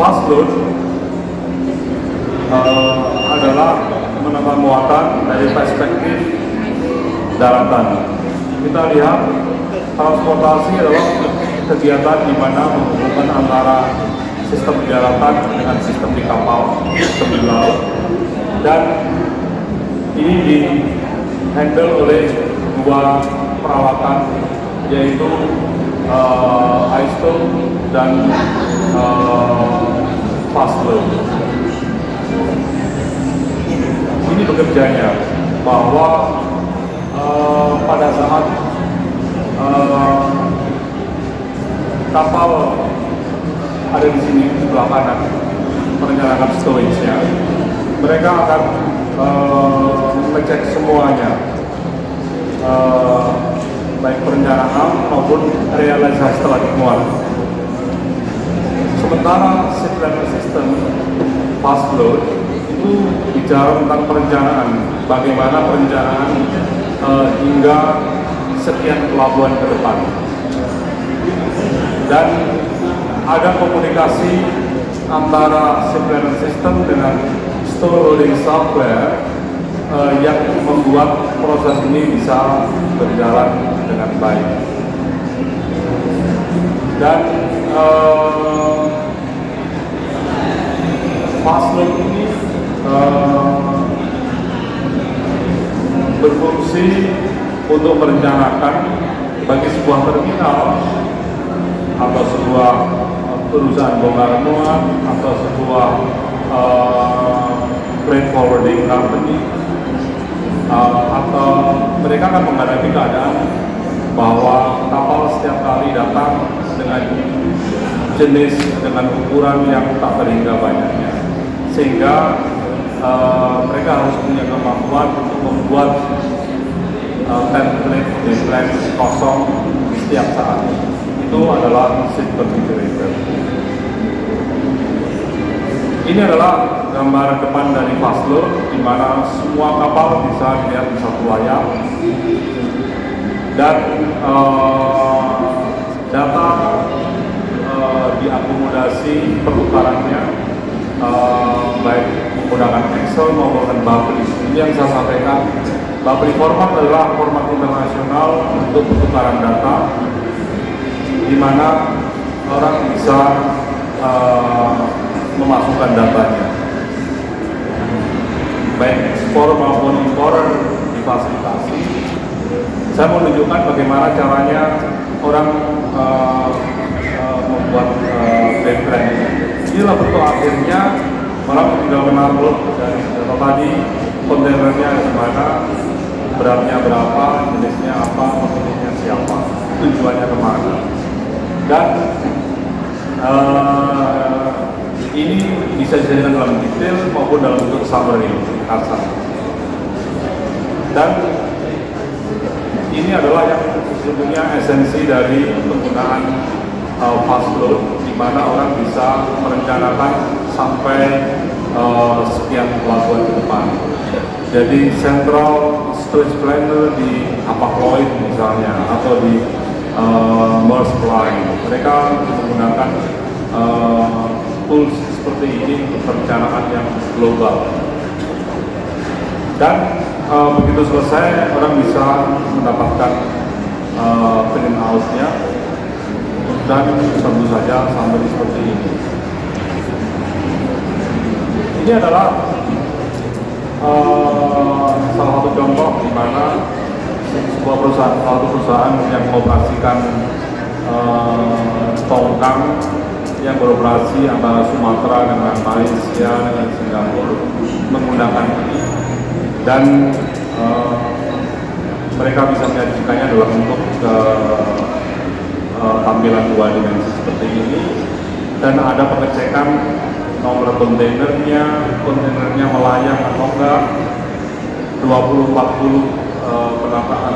S3: Fast load adalah menata muatan dari perspektif daratan. Kita lihat transportasi adalah kegiatan di mana menghubungkan antara sistem di daratan dengan sistem di kapal, sistem di laut, dan ini di-handle oleh dua peralatan, yaitu ISTO dan fast load. Ini bekerjanya bahwa pada saat kapal ada di sini di sebelah kanan merencanakan storage-nya, mereka akan mengecek semuanya, baik perencanaan maupun realisasi setelah dimuat. Sementara ship planner system fast load itu bicara tentang perencanaan, bagaimana perencanaan hingga sekian pelabuhan ke depan, dan ada komunikasi antara ship planner system dengan store loading software yang membuat proses ini bisa berjalan dengan baik. Dan fast load ini berfungsi untuk merencanakan bagi sebuah terminal atau sebuah perusahaan bongkar muat atau sebuah freight forwarding company, atau mereka akan menghadapi keadaan bahwa kapal setiap kali datang dengan jenis, dengan ukuran yang tak terhingga banyaknya, sehingga mereka harus punya kemampuan untuk membuat template kosong setiap saat. Itu adalah ship configurator. Ini adalah gambaran depan dari fast load, di mana semua kapal bisa dilihat di satu layar, dan data diakomodasi pertukarannya baik menggunakan Excel maupun Babri. Ini yang saya sampaikan. Babri format adalah format internasional untuk pertukaran data, di mana orang bisa memasukkan datanya, baik ekspor maupun importer difasilitasi. Saya mau menunjukkan bagaimana caranya orang membuat background ini. Inilah bentuk akhirnya. Orang tidak menaruh dari data tadi, kontainernya di mana, beratnya berapa, jenisnya apa, pemiliknya siapa, tujuannya kemana. Dan ini bisa dijadikan dalam detail maupun dalam bentuk summary kasar. Dan ini adalah yang sesungguhnya esensi dari penggunaan fast load, di mana orang bisa merencanakan sampai sekian pelabuhan ke depan. Jadi central storage planner di Hapag-Lloyd misalnya, atau di Maersk Line, mereka menggunakan tools seperti ini untuk perencanaan yang global. Dan begitu selesai, orang bisa mendapatkan print out-nya, dan tentu saja sampai seperti ini. Ini adalah salah satu contoh di mana sebuah perusahaan yang mengoperasikan tongkang yang beroperasi antara Sumatera dengan Malaysia dengan Singapura menggunakan ini, dan mereka bisa menyajikannya dalam bentuk tampilan 2 dimensi seperti ini, dan ada pengecekan nomor kontainernya melayang atau enggak, 20-40 penataan,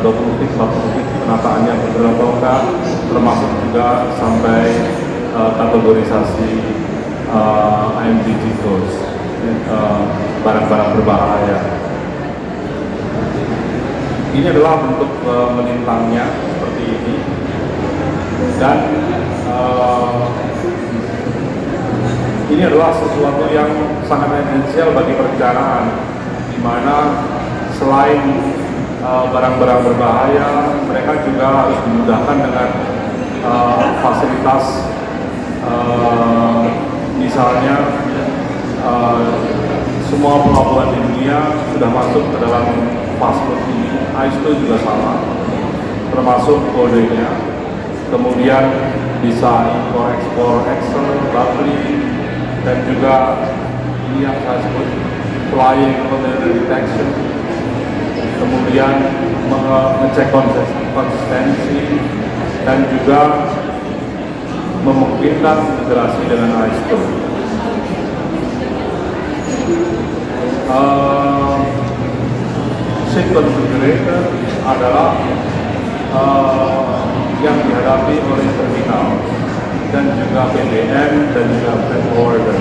S3: 20 feet, 40 feet penataannya benar atau enggak, termasuk juga sampai kategorisasi IMDG codes, barang-barang berbahaya. Ini adalah bentuk melintangnya seperti ini, dan ini adalah sesuatu yang sangat esensial bagi perencanaan, di mana selain barang-barang berbahaya, mereka juga harus dimudahkan dengan fasilitas, misalnya semua pelabuhan di dunia sudah masuk ke dalam fast load ini. ISO juga sama, termasuk kodenya. Kemudian bisa impor ekspor Excel, Babli, dan juga ini yang saya sebut flying container detection. Kemudian mengecek konsistensi, dan juga memungkinkan integrasi dengan ISO. Ship configurator adalah yang dihadapi oleh terminal, dan juga BBM, dan juga freight forwarder.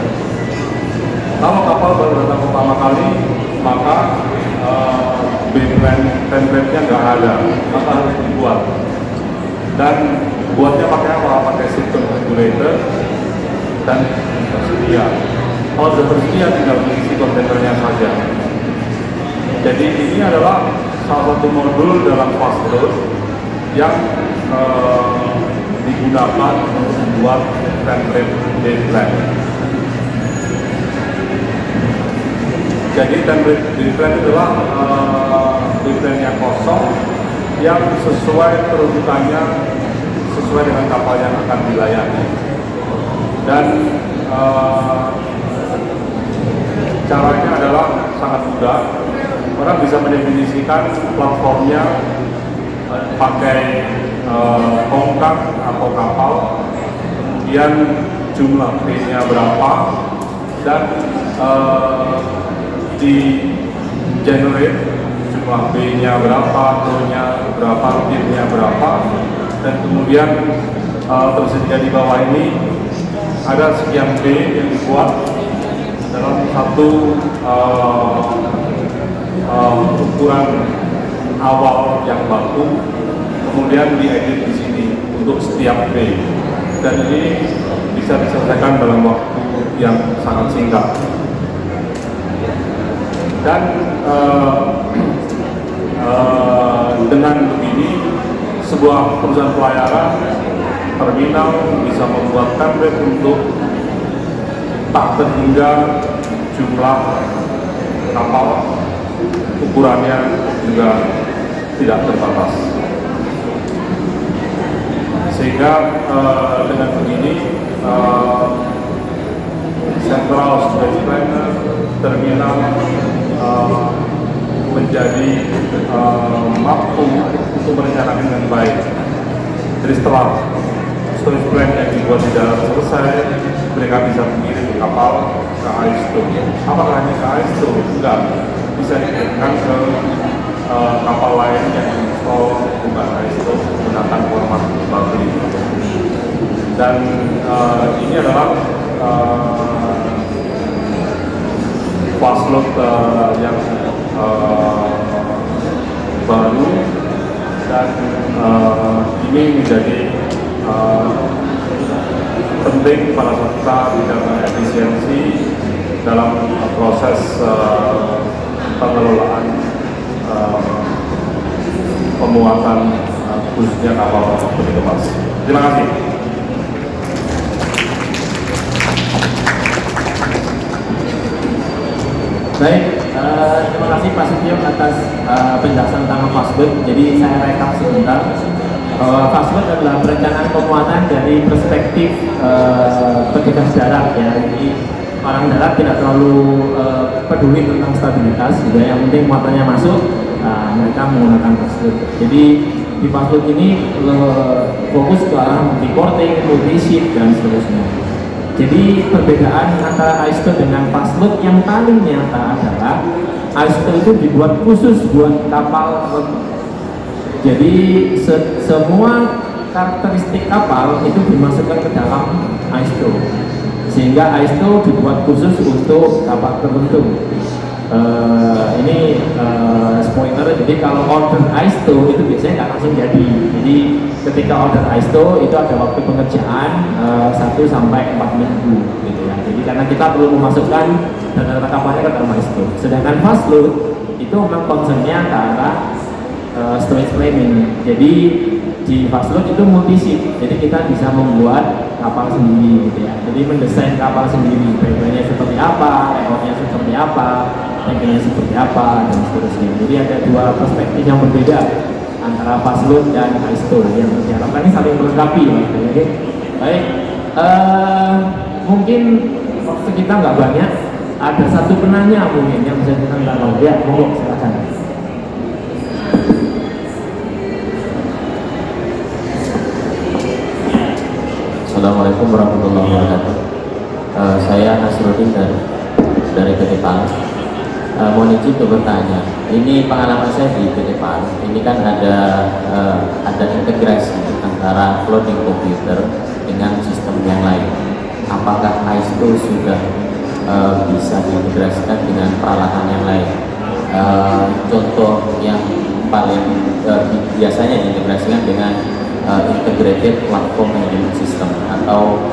S3: Kalau kapal baru datang pertama kali, maka template-nya nggak ada, maka harus dibuat. Dan buatnya pakai apa? Pakai ship configurator, dan tersedia. Kalau sudah tersedia, tinggal mengisi kontainernya saja. Jadi ini adalah salah satu modul dalam fast load yang digunakan untuk membuat template day plan. Jadi template day plan adalah day plan yang kosong, yang sesuai perujukannya, sesuai dengan kapal yang akan dilayani. Dan caranya adalah sangat mudah. Orang bisa mendefinisikan platformnya pakai tongkang atau kapal, kemudian jumlah P-nya berapa, dan di generate jumlah B-nya berapa, T-nya berapa, T-nya berapa, dan kemudian tersedia di bawah ini ada sekian B yang dibuat dalam satu ukuran awal yang baku, kemudian diedit di sini untuk setiap B, dan ini bisa diselesaikan dalam waktu yang sangat singkat. Dan dengan begini, sebuah perusahaan pelayaran terminal bisa membuat template untuk tak terhingga jumlah kapal, ukurannya juga tidak terbatas. Sehingga dengan begini Central Storage Planner terminal menjadi mampu untuk merencanakan dengan baik. Jadi setelah storage plan yang dibuat di dalam selesai, mereka bisa mengirim kapal ke ISO. Apakah hanya ke ISO? Enggak. bisa dikirimkan ke kapal lain yang install bukan ISO menggunakan format bubble. Dan ini adalah fast load yang baru, dan ini menjadi penting pada saat kita bicara efisiensi dalam proses pengelolaan pemuatan khususnya kapal peti kemas. Terima kasih.
S4: Baik, terima kasih Pak Sutio atas penjelasan tentang fastboat. Jadi saya rekap sebentar. Fastboat adalah perencanaan pemuatan dari perspektif petugas darat ya. Jadi orang darat tidak terlalu peduli tentang stabilitas, gitu ya. Yang penting muatannya masuk, mereka menggunakan fastboat. Jadi di fastboat ini fokus ke arah multi-porting, multi-ship dan seterusnya. Jadi perbedaan antara ISO dengan fastboat yang paling nyata adalah ISO itu dibuat khusus buat kapal. Jadi semua karakteristik kapal itu dimasukkan ke dalam ISO, sehingga ISO dibuat khusus untuk kapal tertentu. Ini spoiler, jadi kalau order ISO itu biasanya nggak langsung jadi. Jadi ketika order ISO itu ada waktu pengerjaan 1 sampai 4 minggu gitu ya. Jadi karena kita perlu memasukkan data-data kapalnya ke dalam ISO. Sedangkan fast load itu memang concernnya ke arah storage planning. Jadi di fast load itu multi ship, jadi kita bisa membuat kapal sendiri gitu ya. Jadi mendesain kapal sendiri, backgroundnya seperti apa, layoutnya seperti apa, tanknya seperti apa, dan seterusnya. Jadi ada dua perspektif yang berbeda antara fast load dan ISO yang diharapkan ini saling melengkapi ya. Oke. Baik, mungkin waktu kita nggak banyak, ada satu penanya mungkin yang bisa kita tanya. Ya, monggo silakan.
S7: Assalamualaikum warahmatullahi wabarakatuh. Saya Nasruddin dari PT PAL. Mohon izin untuk bertanya. Ini pengalaman saya di PT PAL. Ini kan ada integrasi antara floating computer dengan sistem yang lain. Apakah ISO sudah bisa diintegrasikan dengan peralatan yang lain? Contoh yang paling biasanya diintegrasikan dengan integrated platform management system, atau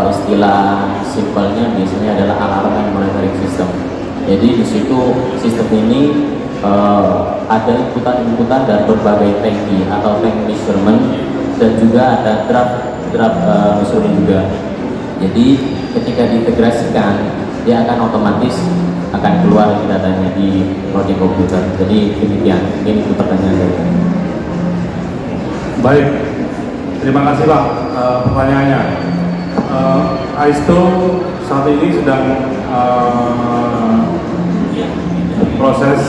S7: istilah simpelnya biasanya adalah alarm and monitoring system. Jadi di situ sistem ini ada inputan dari berbagai tanki atau tank measurement, dan juga ada draft measuring juga. Jadi ketika diintegrasikan, dia akan otomatis akan keluar datanya di floating computer. Jadi demikian. Ini itu pertanyaan dari saya.
S3: Baik, terima kasih Pak pertanyaannya. ISO saat ini sedang proses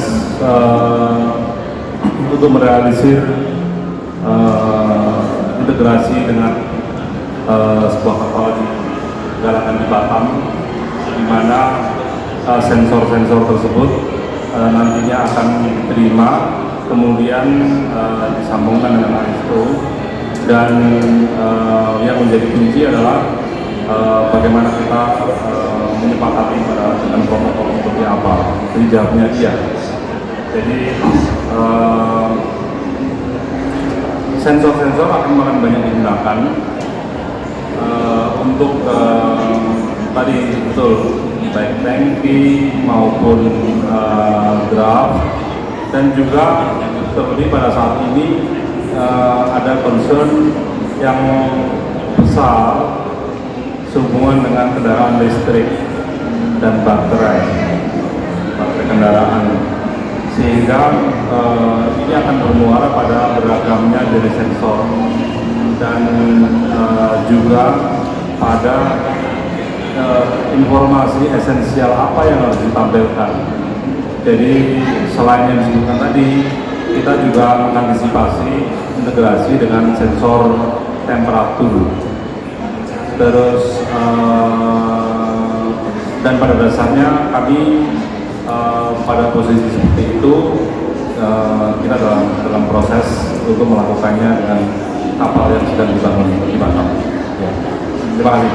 S3: untuk merealisir integrasi dengan sebuah kapal di galakan di Batam, di mana sensor-sensor tersebut nantinya akan diterima, kemudian disambungkan dengan ISO, dan yang menjadi kunci adalah bagaimana kita menyepakati dengan protokol seperti apa. Jadi jawabnya iya. Jadi sensor-sensor akan banyak digunakan untuk tadi betul, baik tanki maupun draft, dan juga terlebih pada saat ini ada concern yang besar sehubungan dengan kendaraan listrik dan baterai kendaraan, sehingga ini akan bermuara pada beragamnya jenis sensor, dan juga pada informasi esensial apa yang harus ditampilkan. Jadi selain yang disebutkan tadi, kita juga mengantisipasi integrasi dengan sensor temperatur. Terus dan pada dasarnya kami pada posisi seperti itu kita dalam proses untuk melakukannya dengan kapal yang sedang dibangun di Batam. Ya. Terima kasih.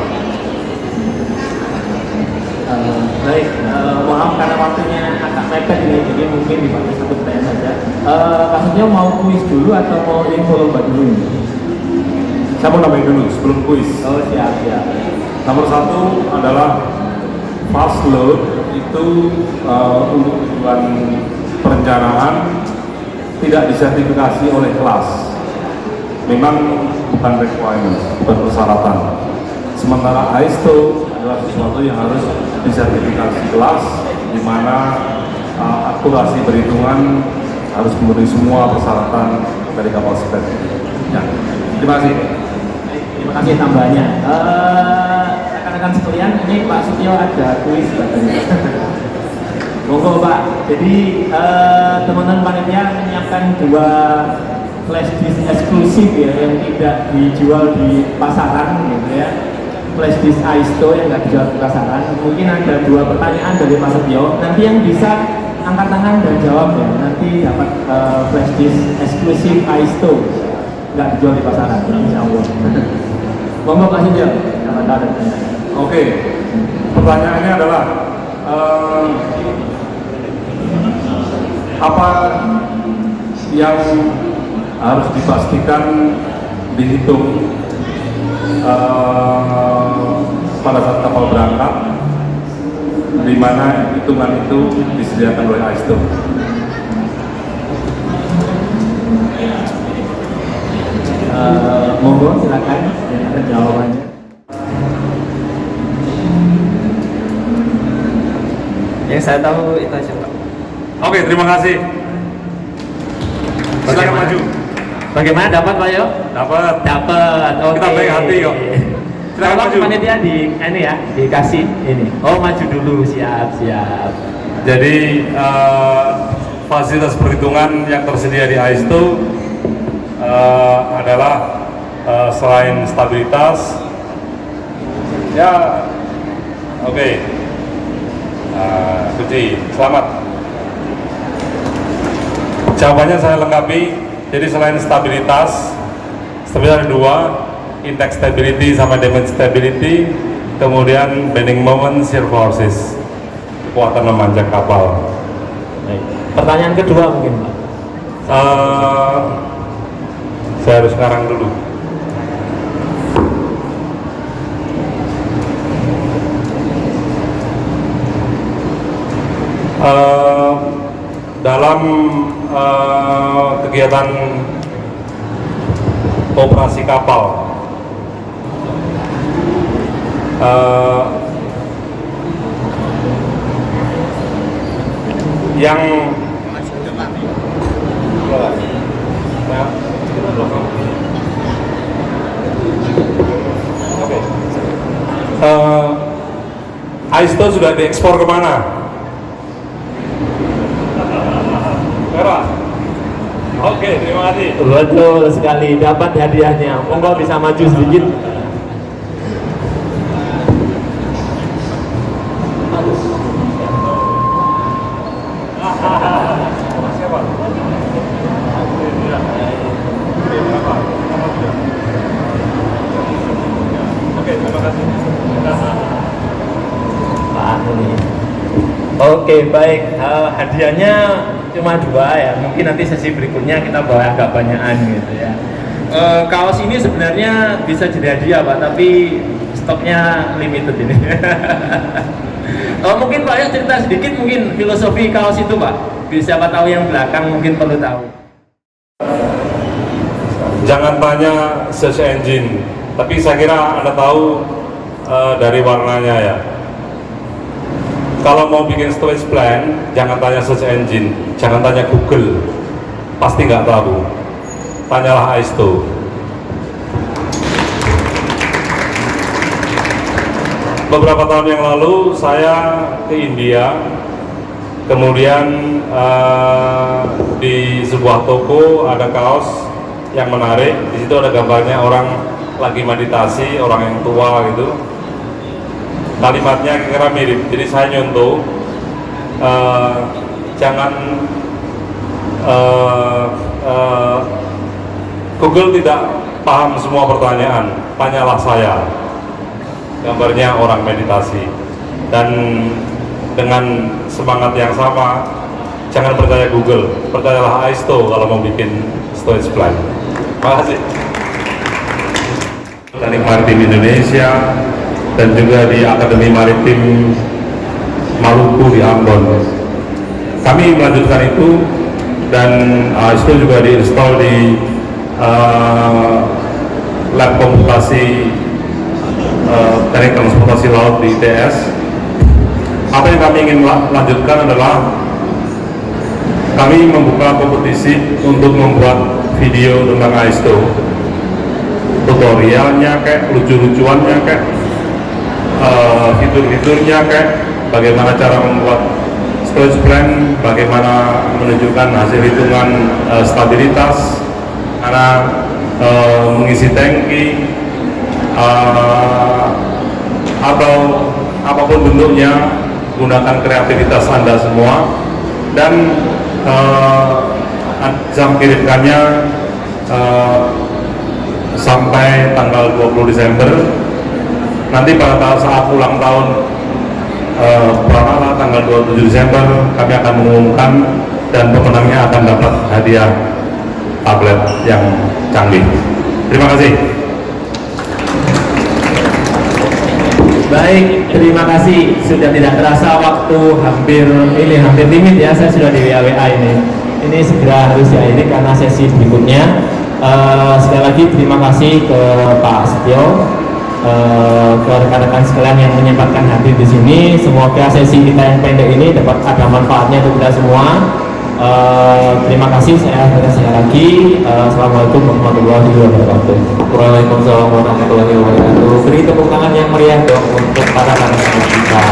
S4: Baik, maaf karena waktunya agak mepet ini, jadi mungkin dipakai satu pertanyaan saja. Maksudnya mau kuis dulu atau mau info lomba dulu?
S3: Saya mau nambahin dulu sebelum kuis.
S4: Oh siap.
S3: Nomor satu adalah fast load itu untuk tujuan perencanaan tidak disertifikasi oleh kelas. Memang bukan requirement, bukan persyaratan. Sementara ISO adalah sesuatu yang harus disertifikasi kelas, di mana akurasi perhitungan harus memenuhi semua persyaratan dari kapal spek. Ya. Terima kasih.
S4: Terima kasih tambahannya. Rekan-rekan sekalian, ini Pak Sutio ada kuis katanya. Monggo Pak. Jadi teman-teman panitia menyiapkan 2 flash disk eksklusif ya, yang tidak dijual di pasaran gitu ya. Flash disk Aisto yang nggak dijual di pasaran. Mungkin ada 2 pertanyaan dari Pak Sutio. Nanti yang bisa angkat tangan dan jawab ya. Nanti dapat flash disk eksklusif Aisto, nggak dijual di pasaran. Insya Allah. Monggo Pak Sutio.
S3: Oke. Pertanyaannya adalah apa yang harus dipastikan dihitung pada saat kapal berangkat, di mana hitungan itu disediakan oleh ISTO.
S4: Monggo silakan ada jawabannya.
S8: Yang saya tahu itu aja Pak.
S3: Oke, terima kasih. Silakan maju.
S8: Bagaimana dapat Pak Yo?
S3: Dapat.
S8: Oke.
S3: Kita baik hati kok. Silakan
S8: Kalau
S3: maju.
S8: panitia ini ya dikasih ini. Oh maju dulu, siap.
S3: Jadi fasilitas perhitungan yang tersedia di ISTO adalah selain stabilitas, ya oke. Suci, selamat. Jawabannya saya lengkapi. Jadi selain stabilitas ada 2, index stability sama damage stability, kemudian bending moment, shear forces, kekuatan memanjang kapal.
S4: Baik. Pertanyaan kedua mungkin Pak.
S3: Saya harus ngarang dulu. Dalam kegiatan operasi kapal, yang ISTO sudah diekspor kemana? Oke, terima kasih.
S4: Betul sekali, dapat hadiahnya. Monggo bisa maju sedikit.
S3: Oke, terima kasih.
S4: Pak ini. Oke baik, hadiahnya cuma 2 ya. Mungkin nanti sesi berikutnya kita bawa agak banyakan gitu ya. Kaos ini sebenarnya bisa jadi hadiah Pak, tapi stoknya limited ini. Mungkin Pak ya cerita sedikit mungkin filosofi kaos itu Pak. Siapa tahu yang belakang mungkin perlu tahu.
S3: Jangan tanya search engine, tapi saya kira Anda tahu dari warnanya ya. Kalau mau bikin storage plan, jangan tanya search engine, jangan tanya Google, pasti nggak tahu. Tanyalah ISTO. Beberapa tahun yang lalu saya ke India, kemudian di sebuah toko ada kaos yang menarik. Di situ ada gambarnya orang lagi meditasi, orang yang tua gitu. Kalimatnya kira mirip, jadi saya nyontoh. jangan Google tidak paham semua pertanyaan, tanyalah saya. Gambarnya orang meditasi, dan dengan semangat yang sama, jangan percaya Google, percayalah Aisto kalau mau bikin storage plan. Terima kasih. Teknik Maritim Indonesia dan juga di Akademi Maritim Maluku di Ambon. Kami melanjutkan itu, dan Aisto juga diinstal di lab komputasi teknik transportasi laut di ITS. Apa yang kami ingin lanjutkan adalah kami membuka kompetisi untuk membuat video tentang Aisto, tutorialnya kayak, lucu-lucuannya kayak, fitur-fiturnya kayak, bagaimana cara membuat storage plan, bagaimana menunjukkan hasil hitungan stabilitas, karena mengisi tangki, atau apapun bentuknya, gunakan kreativitas Anda semua. Dan jam kirimkannya sampai tanggal 20 Desember. Nanti pada saat ulang tahun Pranala tanggal 27 Desember kami akan mengumumkan, dan pemenangnya akan dapat hadiah tablet yang canggih. Terima kasih.
S8: Baik, terima kasih. Sudah tidak terasa waktu hampir limit ya, saya sudah di WA ini. Ini segera harus diakhiri karena sesi berikutnya. Sekali lagi terima kasih ke Pak Setio, ke rekan-rekan sekalian yang menyempatkan hadir di sini. Semoga sesi kita yang pendek ini dapat ada manfaatnya untuk kita semua. Terima kasih, saya sekali lagi. Assalamualaikum warahmatullahi wabarakatuh.
S1: Waalaikumsalam warahmatullahi wabarakatuh. Beri tepuk tangan yang meriah dong untuk para narasumber kita.